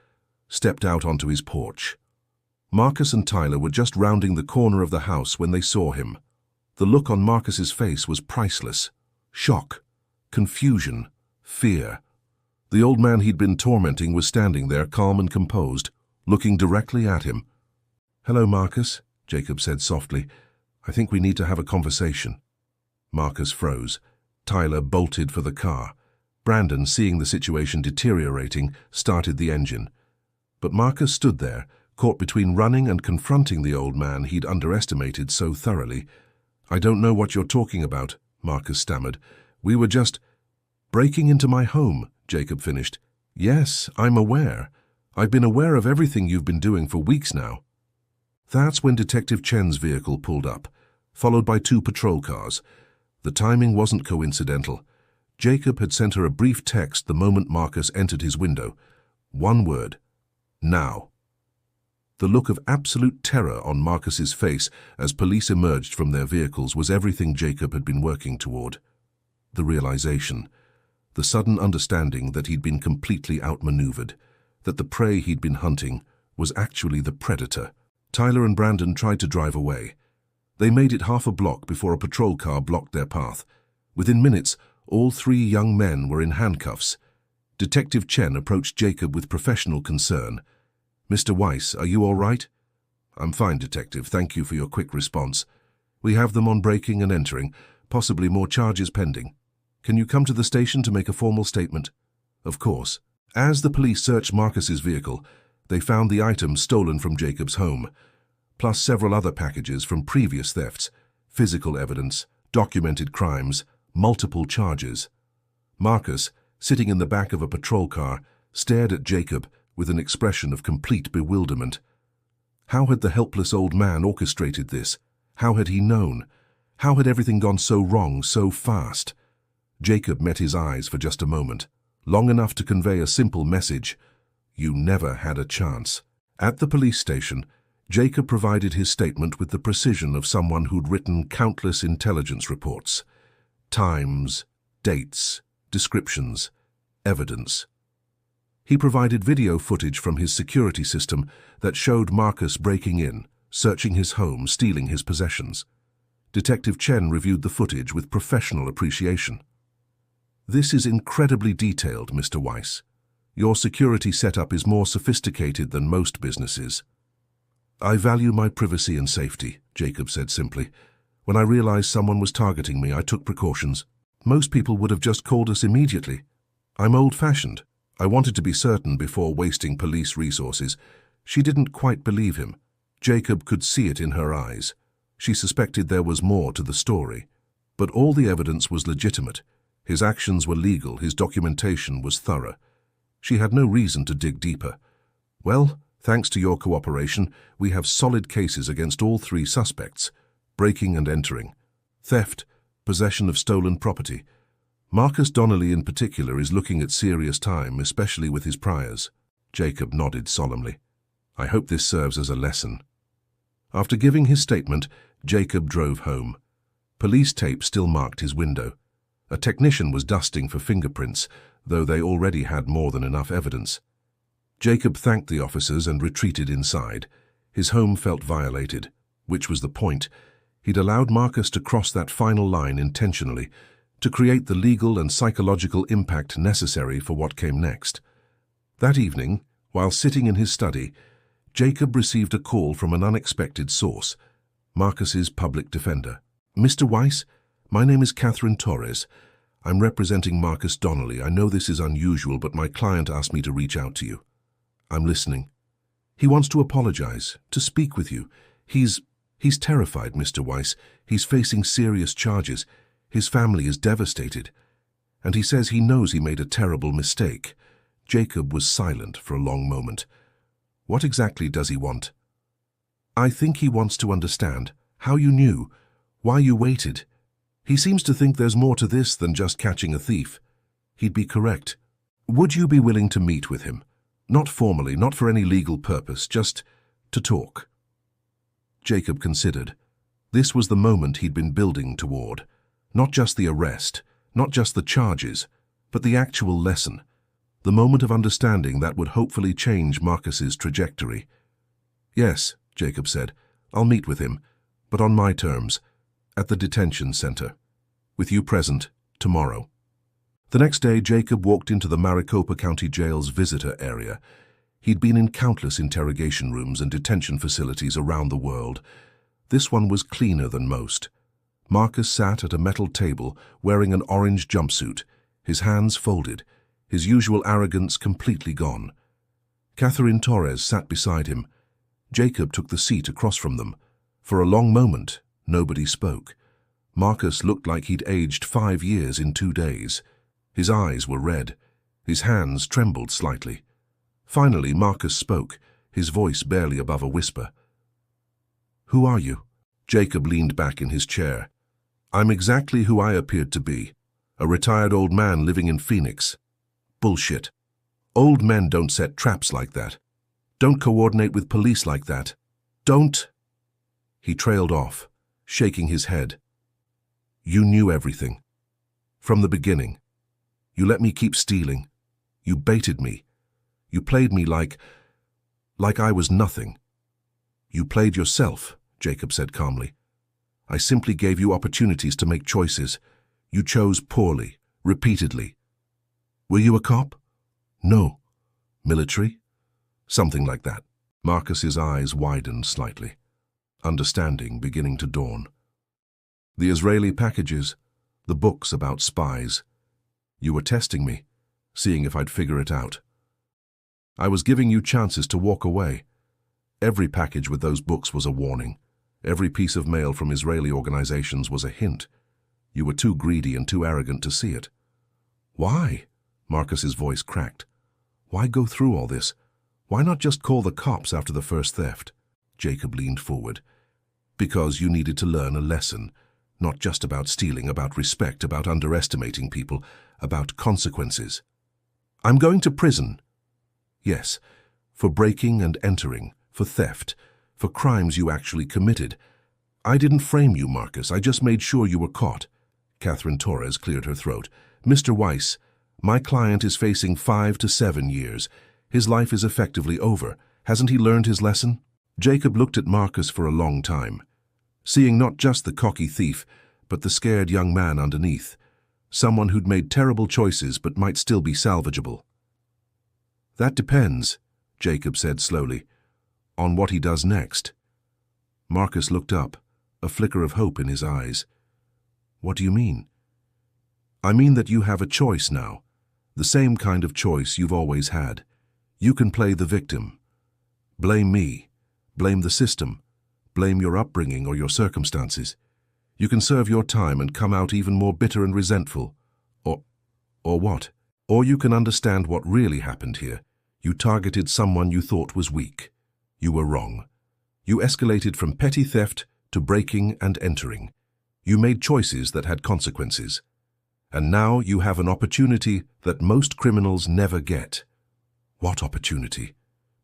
stepped out onto his porch. Marcus and Tyler were just rounding the corner of the house when they saw him. The look on Marcus's face was priceless. Shock, confusion, fear. The old man he'd been tormenting was standing there, calm and composed, looking directly at him. "Hello, Marcus," Jacob said softly. I think we need to have a conversation. Marcus froze. Tyler bolted for the car. Brandon, seeing the situation deteriorating, started the engine. But Marcus stood there, caught between running and confronting the old man he'd underestimated so thoroughly. "I don't know what you're talking about," Marcus stammered. "We were just—" "Breaking into my home," Jacob finished. "Yes, I'm aware. I've been aware of everything you've been doing for weeks now." That's when Detective Chen's vehicle pulled up, followed by 2 patrol cars. The timing wasn't coincidental. Jacob had sent her a brief text the moment Marcus entered his window. One word: now. The look of absolute terror on Marcus's face as police emerged from their vehicles was everything Jacob had been working toward. The realization, the sudden understanding that he'd been completely outmaneuvered, that the prey he'd been hunting was actually the predator. Tyler and Brandon tried to drive away. They made it half a block before a patrol car blocked their path. Within minutes, all 3 young men were in handcuffs. Detective Chen approached Jacob with professional concern. "Mr. Weiss, are you all right?" "I'm fine, Detective. Thank you for your quick response. We have them on breaking and entering, possibly more charges pending. Can you come to the station to make a formal statement?" "Of course." As the police searched Marcus's vehicle, they found the items stolen from Jacob's home, plus several other packages from previous thefts, physical evidence, documented crimes, multiple charges. Marcus, sitting in the back of a patrol car, stared at Jacob with an expression of complete bewilderment. How had the helpless old man orchestrated this? How had he known? How had everything gone so wrong so fast? Jacob met his eyes for just a moment, long enough to convey a simple message: you never had a chance. At the police station, Jacob provided his statement with the precision of someone who'd written countless intelligence reports. Times, dates, descriptions, evidence. He provided video footage from his security system that showed Marcus breaking in, searching his home, stealing his possessions. Detective Chen reviewed the footage with professional appreciation. "This is incredibly detailed, Mr. Weiss. Your security setup is more sophisticated than most businesses." "I value my privacy and safety," Jacob said simply. "When I realized someone was targeting me, I took precautions. Most people would have just called us immediately. I'm old-fashioned. I wanted to be certain before wasting police resources." She didn't quite believe him. Jacob could see it in her eyes. She suspected there was more to the story. But all the evidence was legitimate. His actions were legal, his documentation was thorough. She had no reason to dig deeper. "Well, thanks to your cooperation, we have solid cases against all 3 suspects: breaking and entering, theft, possession of stolen property. Marcus Donnelly in particular is looking at serious time, especially with his priors." Jacob nodded solemnly. "I hope this serves as a lesson." After giving his statement, Jacob drove home. Police tape still marked his window. A technician was dusting for fingerprints, though they already had more than enough evidence. Jacob thanked the officers and retreated inside. His home felt violated, which was the point. He'd allowed Marcus to cross that final line intentionally, to create the legal and psychological impact necessary for what came next. That evening, while sitting in his study, Jacob received a call from an unexpected source, Marcus's public defender. "Mr. Weiss, my name is Catherine Torres. I'm representing Marcus Donnelly. I know this is unusual, but my client asked me to reach out to you." "I'm listening." "He wants to apologize, to speak with you. He's terrified, Mr. Weiss. He's facing serious charges. His family is devastated. And he says he knows he made a terrible mistake." Jacob was silent for a long moment. "What exactly does he want?" "I think he wants to understand how you knew, why you waited. He seems to think there's more to this than just catching a thief." He'd be correct. "Would you be willing to meet with him? Not formally, not for any legal purpose, just to talk." Jacob considered. This was the moment he'd been building toward. Not just the arrest, not just the charges, but the actual lesson. The moment of understanding that would hopefully change Marcus's trajectory. "Yes," Jacob said, "I'll meet with him, but on my terms, at the detention center. With you present, tomorrow." The next day, Jacob walked into the Maricopa County Jail's visitor area. He'd been in countless interrogation rooms and detention facilities around the world. This one was cleaner than most. Marcus sat at a metal table wearing an orange jumpsuit, his hands folded, his usual arrogance completely gone. Catherine Torres sat beside him. Jacob took the seat across from them. For a long moment, nobody spoke. Marcus looked like he'd aged 5 years in 2 days. His eyes were red. His hands trembled slightly. Finally, Marcus spoke, his voice barely above a whisper. "Who are you?" Jacob leaned back in his chair. "I'm exactly who I appeared to be. A retired old man living in Phoenix." "Bullshit. Old men don't set traps like that. Don't coordinate with police like that. Don't—" He trailed off, shaking his head. "You knew everything. From the beginning. You let me keep stealing. You baited me. You played me like I was nothing." "You played yourself," Jacob said calmly. "I simply gave you opportunities to make choices. You chose poorly, repeatedly." "Were you a cop?" "No." "Military?" "Something like that." Marcus's eyes widened slightly, understanding beginning to dawn. "The Israeli packages, the books about spies. You were testing me, seeing if I'd figure it out. I was giving you chances to walk away. Every package with those books was a warning. Every piece of mail from Israeli organizations was a hint. You were too greedy and too arrogant to see it." "Why?" Marcus's voice cracked. "Why go through all this? Why not just call the cops after the first theft?" Jacob leaned forward. "Because you needed to learn a lesson. Not just about stealing, about respect, about underestimating people, about consequences." "I'm going to prison." "Yes, for breaking and entering, for theft, for crimes you actually committed. I didn't frame you, Marcus. I just made sure you were caught." Catherine Torres cleared her throat. "Mr. Weiss, my client is facing 5 to 7 years. His life is effectively over. Hasn't he learned his lesson?" Jacob looked at Marcus for a long time, seeing not just the cocky thief, but the scared young man underneath, someone who'd made terrible choices but might still be salvageable. "That depends," Jacob said slowly, "on what he does next." Marcus looked up, a flicker of hope in his eyes. "What do you mean?" "I mean that you have a choice now, the same kind of choice you've always had. You can play the victim. Blame me, blame the system, blame your upbringing or your circumstances. You can serve your time and come out even more bitter and resentful. Or what? Or you can understand what really happened here. You targeted someone you thought was weak. You were wrong. You escalated from petty theft to breaking and entering. You made choices that had consequences. And now you have an opportunity that most criminals never get." "What opportunity?"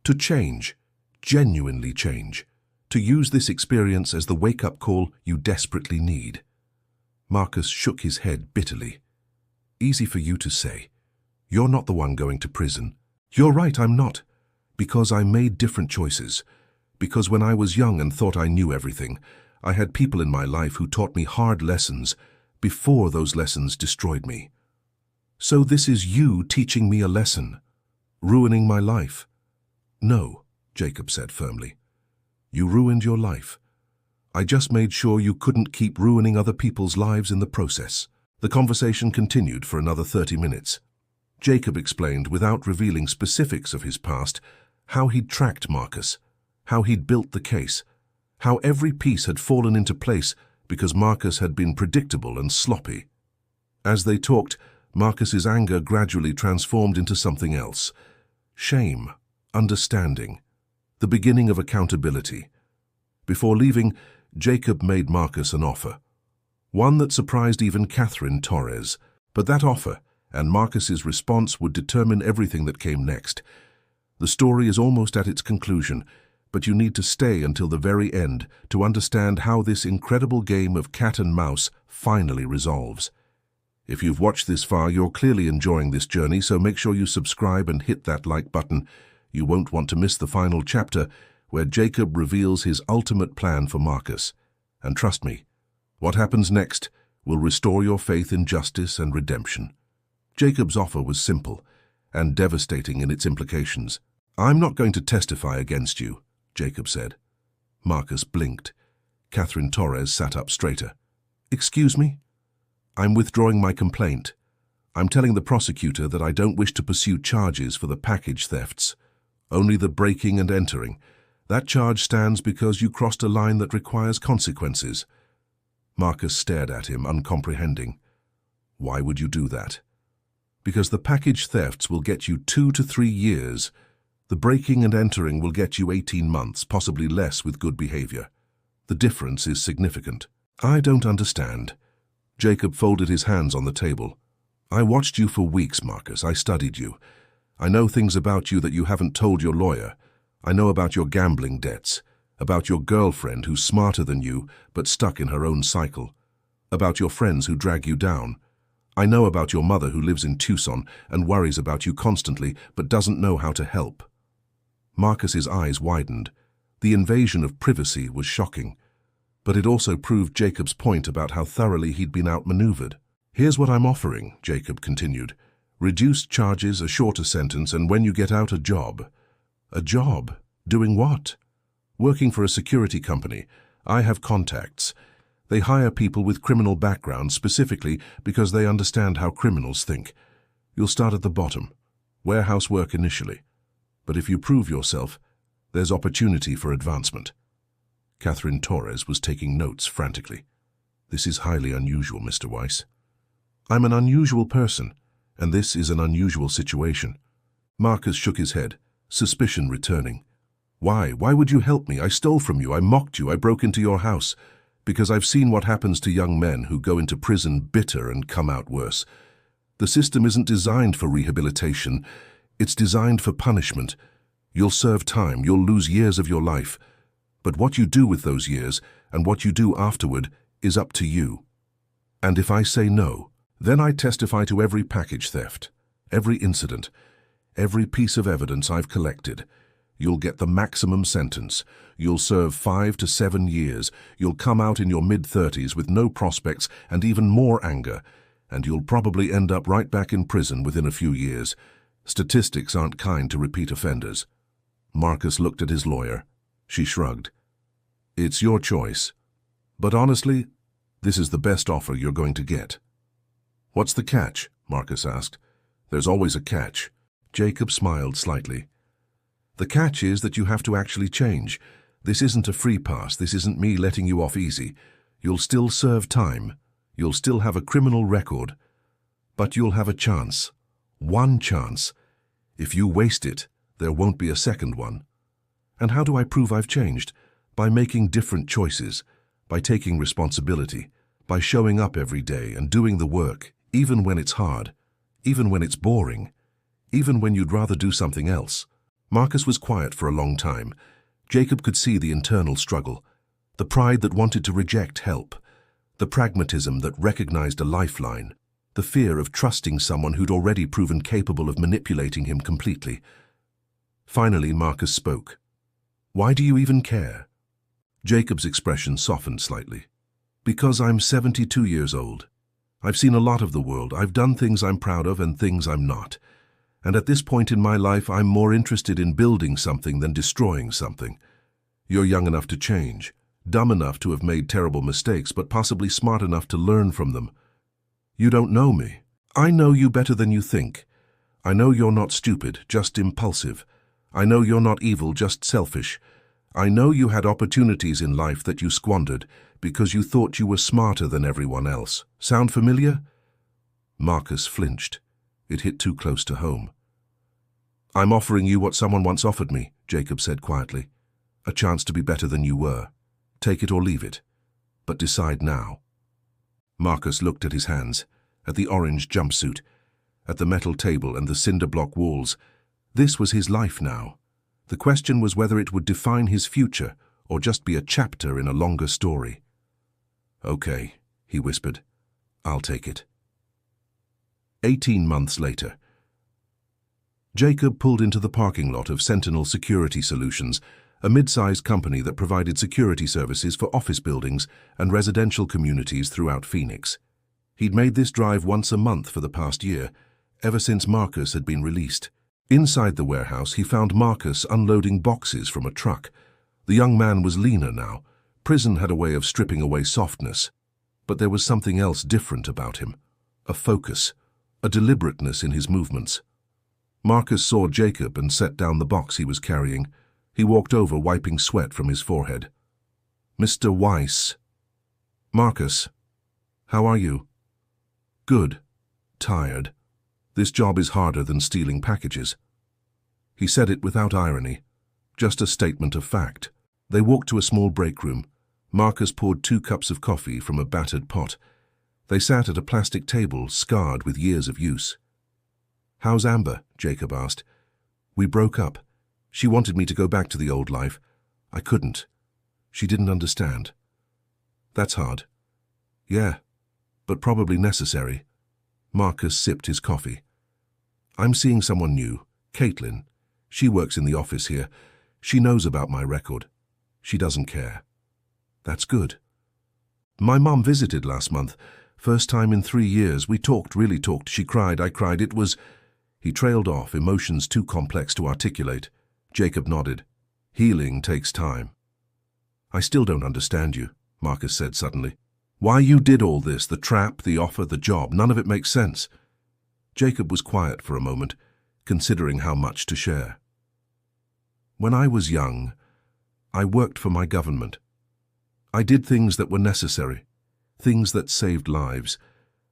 "To change, genuinely change. To use this experience as the wake-up call you desperately need." Marcus shook his head bitterly. "Easy for you to say. You're not the one going to prison." "You're right, I'm not. Because I made different choices. Because when I was young and thought I knew everything, I had people in my life who taught me hard lessons before those lessons destroyed me." "So this is you teaching me a lesson? Ruining my life?" "No," Jacob said firmly. "You ruined your life. I just made sure you couldn't keep ruining other people's lives in the process." The conversation continued for another 30 minutes. Jacob explained, without revealing specifics of his past, how he'd tracked Marcus, how he'd built the case, how every piece had fallen into place because Marcus had been predictable and sloppy. As they talked, Marcus's anger gradually transformed into something else. Shame, understanding, the beginning of accountability. Before leaving, Jacob made Marcus an offer. One that surprised even Catherine Torres. But that offer and Marcus's response would determine everything that came next. The story is almost at its conclusion, but you need to stay until the very end to understand how this incredible game of cat and mouse finally resolves. If you've watched this far, you're clearly enjoying this journey, so make sure you subscribe and hit that like button. You won't want to miss the final chapter, where Jacob reveals his ultimate plan for Marcus. And trust me, what happens next will restore your faith in justice and redemption. Jacob's offer was simple and devastating in its implications. "I'm not going to testify against you," Jacob said. Marcus blinked. Catherine Torres sat up straighter. Excuse me? I'm withdrawing my complaint. I'm telling the prosecutor that I don't wish to pursue charges for the package thefts. Only the breaking and entering. That charge stands because you crossed a line that requires consequences. Marcus stared at him, uncomprehending. Why would you do that? Because the package thefts will get you 2 to 3 years. The breaking and entering will get you 18 months, possibly less with good behavior. The difference is significant. I don't understand. Jacob folded his hands on the table. I watched you for weeks, Marcus. I studied you. I know things about you that you haven't told your lawyer. I know about your gambling debts, about your girlfriend who's smarter than you but stuck in her own cycle, about your friends who drag you down. I know about your mother who lives in Tucson and worries about you constantly but doesn't know how to help. Marcus's eyes widened. The invasion of privacy was shocking, but it also proved Jacob's point about how thoroughly he'd been outmaneuvered. Here's what I'm offering, Jacob continued. Reduced charges, a shorter sentence, and when you get out, a job. A job? Doing what? Working for a security company. I have contacts. They hire people with criminal backgrounds specifically because they understand how criminals think. You'll start at the bottom. Warehouse work initially. But if you prove yourself, there's opportunity for advancement. Catherine Torres was taking notes frantically. This is highly unusual, Mr. Weiss. I'm an unusual person, and this is an unusual situation. Marcus shook his head, suspicion returning. Why? Why would you help me? I stole from you. I mocked you. I broke into your house. Because I've seen what happens to young men who go into prison bitter and come out worse. The system isn't designed for rehabilitation. It's designed for punishment. You'll serve time. You'll lose years of your life. But what you do with those years and what you do afterward is up to you. And if I say no, then I testify to every package theft, every incident, every piece of evidence I've collected. You'll get the maximum sentence. You'll serve 5 to 7 years. You'll come out in your mid-30s with no prospects and even more anger. And you'll probably end up right back in prison within a few years. Statistics aren't kind to repeat offenders. Marcus looked at his lawyer. She shrugged. It's your choice. But honestly, this is the best offer you're going to get. What's the catch? Marcus asked. There's always a catch. Jacob smiled slightly. The catch is that you have to actually change. This isn't a free pass. This isn't me letting you off easy. You'll still serve time. You'll still have a criminal record. But you'll have a chance. One chance. If you waste it, there won't be a second one. And how do I prove I've changed? By making different choices, by taking responsibility, by showing up every day and doing the work, even when it's hard, even when it's boring, even when you'd rather do something else. Marcus was quiet for a long time. Jacob could see the internal struggle, the pride that wanted to reject help, the pragmatism that recognized a lifeline, the fear of trusting someone who'd already proven capable of manipulating him completely. Finally, Marcus spoke. Why do you even care? Jacob's expression softened slightly. Because I'm 72 years old. I've seen a lot of the world. I've done things I'm proud of and things I'm not. And at this point in my life, I'm more interested in building something than destroying something. You're young enough to change, dumb enough to have made terrible mistakes, but possibly smart enough to learn from them. You don't know me. I know you better than you think. I know you're not stupid, just impulsive. I know you're not evil, just selfish. I know you had opportunities in life that you squandered because you thought you were smarter than everyone else. Sound familiar? Marcus flinched. It hit too close to home. I'm offering you what someone once offered me, Jacob said quietly. A chance to be better than you were. Take it or leave it. But decide now. Marcus looked at his hands, at the orange jumpsuit, at the metal table and the cinder block walls. This was his life now. The question was whether it would define his future or just be a chapter in a longer story. Okay, he whispered. I'll take it. 18 months later. Jacob pulled into the parking lot of Sentinel Security Solutions, a mid-sized company that provided security services for office buildings and residential communities throughout Phoenix. He'd made this drive once a month for the past year, ever since Marcus had been released. Inside the warehouse, he found Marcus unloading boxes from a truck. The young man was leaner now, Prison had a way of stripping away softness, but there was something else different about him. A focus, a deliberateness in his movements. Marcus saw Jacob and set down the box he was carrying. He walked over, wiping sweat from his forehead. "Mr. Weiss." "Marcus, how are you?" "Good. Tired. This job is harder than stealing packages." He said it without irony, just a statement of fact. They walked to a small break room. Marcus poured 2 cups of coffee from a battered pot. They sat at a plastic table, scarred with years of use. "How's Amber?" Jacob asked. "We broke up. She wanted me to go back to the old life. I couldn't. She didn't understand." "That's hard." "Yeah, but probably necessary." Marcus sipped his coffee. "I'm seeing someone new, Caitlin. She works in the office here. She knows about my record. She doesn't care." "That's good." "My mom visited last month. First time in 3 years. We talked, really talked. She cried, I cried. It was—" He trailed off, emotions too complex to articulate. Jacob nodded. "Healing takes time." "I still don't understand you," Marcus said suddenly. "Why you did all this, the trap, the offer, the job, none of it makes sense." Jacob was quiet for a moment, considering how much to share. "When I was young, I worked for my government. I did things that were necessary, things that saved lives,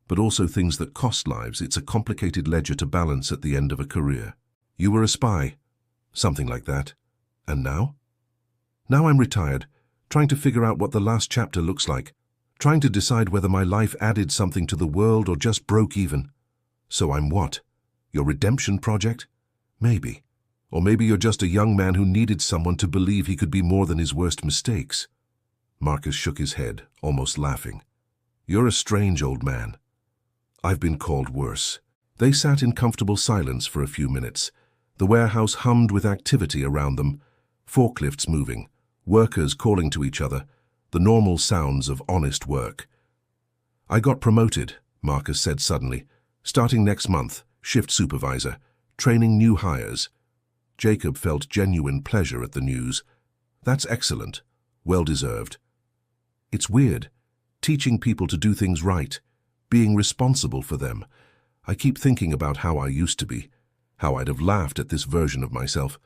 but also things that cost lives. It's a complicated ledger to balance at the end of a career. You were a spy, something like that. And now? Now I'm retired, trying to figure out what the last chapter looks like, trying to decide whether my life added something to the world or just broke even. So I'm what? Your redemption project? Maybe. Or maybe you're just a young man who needed someone to believe he could be more than his worst mistakes." Marcus shook his head, almost laughing. "You're a strange old man." "I've been called worse." They sat in comfortable silence for a few minutes. The warehouse hummed with activity around them, forklifts moving, workers calling to each other, the normal sounds of honest work. "I got promoted," Marcus said suddenly. "Starting next month, shift supervisor, training new hires." Jacob felt genuine pleasure at the news. "That's excellent. Well-deserved." "It's weird, teaching people to do things right, being responsible for them. I keep thinking about how I used to be, how I'd have laughed at this version of myself.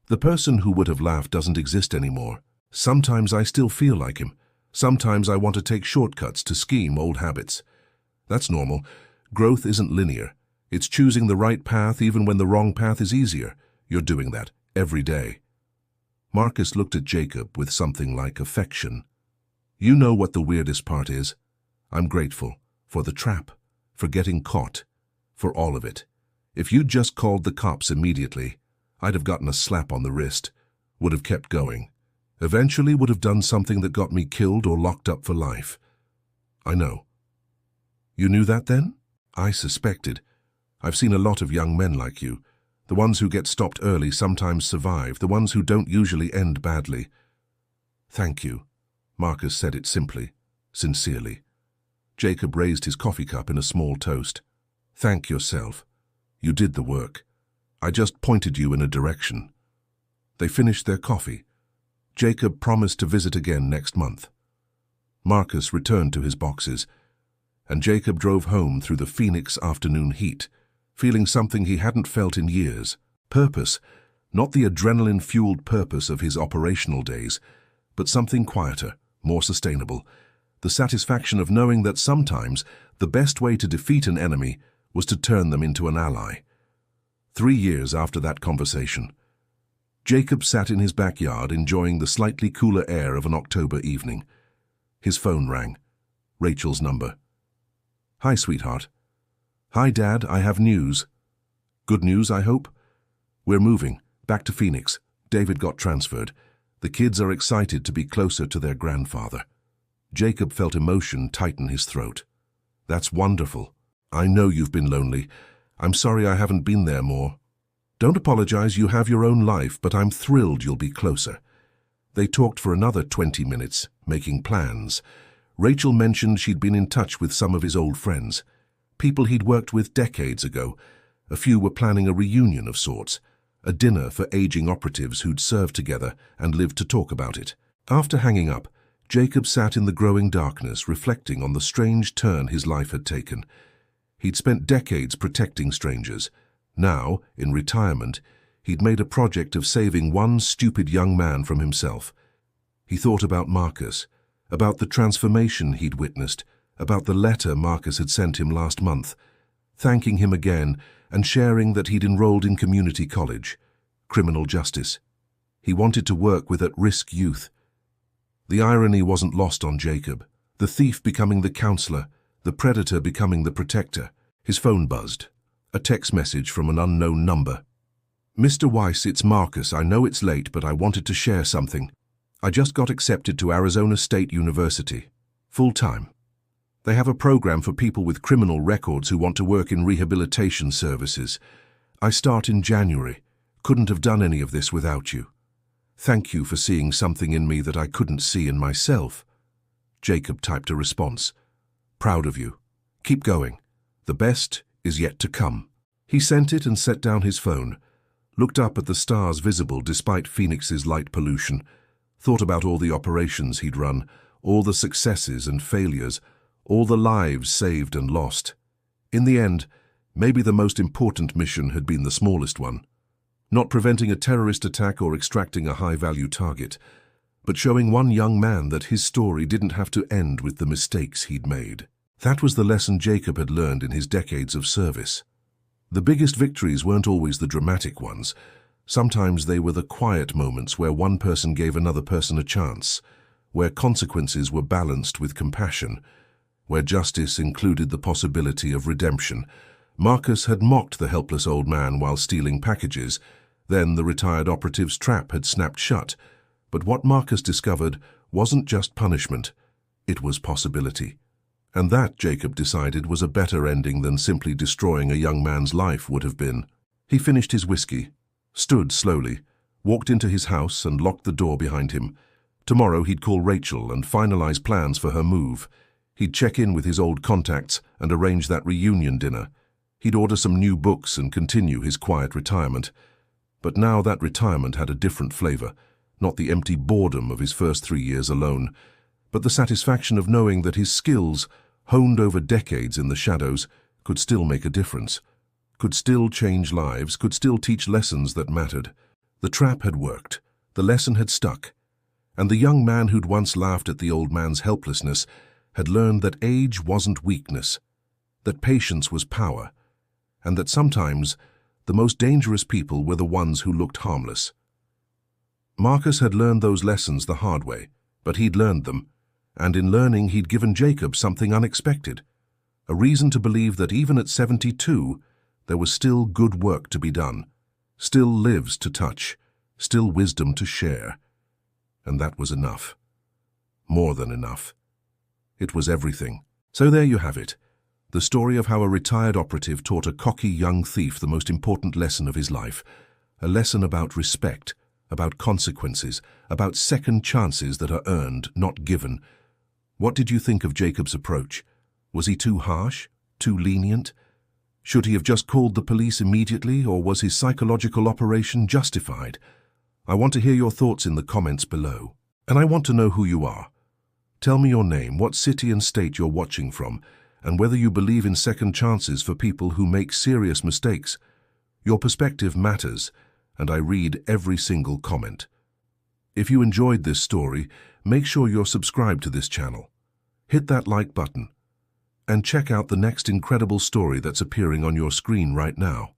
The person who would have laughed doesn't exist anymore. Sometimes I still feel like him. Sometimes I want to take shortcuts to scheme old habits. That's normal. Growth isn't linear. It's choosing the right path even when the wrong path is easier. You're doing that every day." Marcus looked at Jacob with something like affection. "You know what the weirdest part is? I'm grateful for the trap, for getting caught, for all of it. If you'd just called the cops immediately, I'd have gotten a slap on the wrist, would have kept going. Eventually would have done something that got me killed or locked up for life. I know." "You knew that then?" "I suspected. I've seen a lot of young men like you. The ones who get stopped early sometimes survive, the ones who don't usually end badly." "Thank you." Marcus said it simply, sincerely. Jacob raised his coffee cup in a small toast. "Thank yourself. You did the work. I just pointed you in a direction." They finished their coffee. Jacob promised to visit again next month. Marcus returned to his boxes, and Jacob drove home through the Phoenix afternoon heat, feeling something he hadn't felt in years. Purpose, not the adrenaline-fueled purpose of his operational days, but something quieter, more sustainable. The satisfaction of knowing that sometimes the best way to defeat an enemy was to turn them into an ally. 3 years after that conversation, Jacob sat in his backyard enjoying the slightly cooler air of an October evening. His phone rang. Rachel's number. "Hi, sweetheart." "Hi, Dad, I have news." "Good news, I hope?" "We're moving, back to Phoenix. David got transferred. The kids are excited to be closer to their grandfather." Jacob felt emotion tighten his throat. "That's wonderful. I know you've been lonely. I'm sorry I haven't been there more." "Don't apologize, you have your own life, but I'm thrilled you'll be closer." They talked for another 20 minutes, making plans. Rachel mentioned she'd been in touch with some of his old friends, people he'd worked with decades ago. A few were planning a reunion of sorts, a dinner for aging operatives who'd served together and lived to talk about it. After hanging up, Jacob sat in the growing darkness, reflecting on the strange turn his life had taken. He'd spent decades protecting strangers. Now, in retirement, he'd made a project of saving one stupid young man from himself. He thought about Marcus, about the transformation he'd witnessed, about the letter Marcus had sent him last month, thanking him again and sharing that he'd enrolled in community college, criminal justice. He wanted to work with at-risk youth. The irony wasn't lost on Jacob. The thief becoming the counselor, the predator becoming the protector. His phone buzzed. A text message from an unknown number. "Mr. Weiss, it's Marcus. I know it's late, but I wanted to share something. I just got accepted to Arizona State University. Full-time. They have a program for people with criminal records who want to work in rehabilitation services. I start in January. Couldn't have done any of this without you. Thank you for seeing something in me that I couldn't see in myself." Jacob typed a response. "Proud of you. Keep going. The best is yet to come." He sent it and set down his phone, looked up at the stars visible despite Phoenix's light pollution, thought about all the operations he'd run, all the successes and failures, all the lives saved and lost. In the end, maybe the most important mission had been the smallest one. Not preventing a terrorist attack or extracting a high-value target, but showing one young man that his story didn't have to end with the mistakes he'd made. That was the lesson Jacob had learned in his decades of service. The biggest victories weren't always the dramatic ones. Sometimes they were the quiet moments where one person gave another person a chance, where consequences were balanced with compassion, where justice included the possibility of redemption. Marcus had mocked the helpless old man while stealing packages. Then the retired operative's trap had snapped shut. But what Marcus discovered wasn't just punishment, it was possibility. And that, Jacob decided, was a better ending than simply destroying a young man's life would have been. He finished his whiskey, stood slowly, walked into his house and locked the door behind him. Tomorrow he'd call Rachel and finalize plans for her move. He'd check in with his old contacts and arrange that reunion dinner. He'd order some new books and continue his quiet retirement. But now that retirement had a different flavor, not the empty boredom of his first 3 years alone, but the satisfaction of knowing that his skills, honed over decades in the shadows, could still make a difference, could still change lives, could still teach lessons that mattered. The trap had worked, the lesson had stuck, and the young man who'd once laughed at the old man's helplessness had learned that age wasn't weakness, that patience was power, and that sometimes the most dangerous people were the ones who looked harmless. Marcus had learned those lessons the hard way, but he'd learned them, and in learning he'd given Jacob something unexpected, a reason to believe that even at 72, there was still good work to be done, still lives to touch, still wisdom to share. And that was enough. More than enough. It was everything. So there you have it. The story of how a retired operative taught a cocky young thief the most important lesson of his life, a lesson about respect, about consequences, about second chances that are earned, not given. What did you think of Jacob's approach? Was he too harsh? Too lenient? Should he have just called the police immediately, or was his psychological operation justified? I want to hear your thoughts in the comments below. And I want to know who you are. Tell me your name, what city and state you're watching from, and whether you believe in second chances for people who make serious mistakes. Your perspective matters, and I read every single comment. If you enjoyed this story, make sure you're subscribed to this channel. Hit that like button, and check out the next incredible story that's appearing on your screen right now.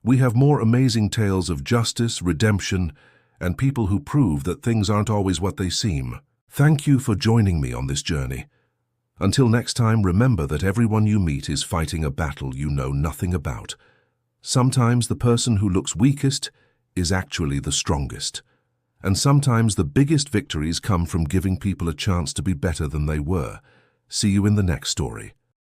We have more amazing tales of justice, redemption, and people who prove that things aren't always what they seem. Thank you for joining me on this journey. Until next time, remember that everyone you meet is fighting a battle you know nothing about. Sometimes the person who looks weakest is actually the strongest. And sometimes the biggest victories come from giving people a chance to be better than they were. See you in the next story.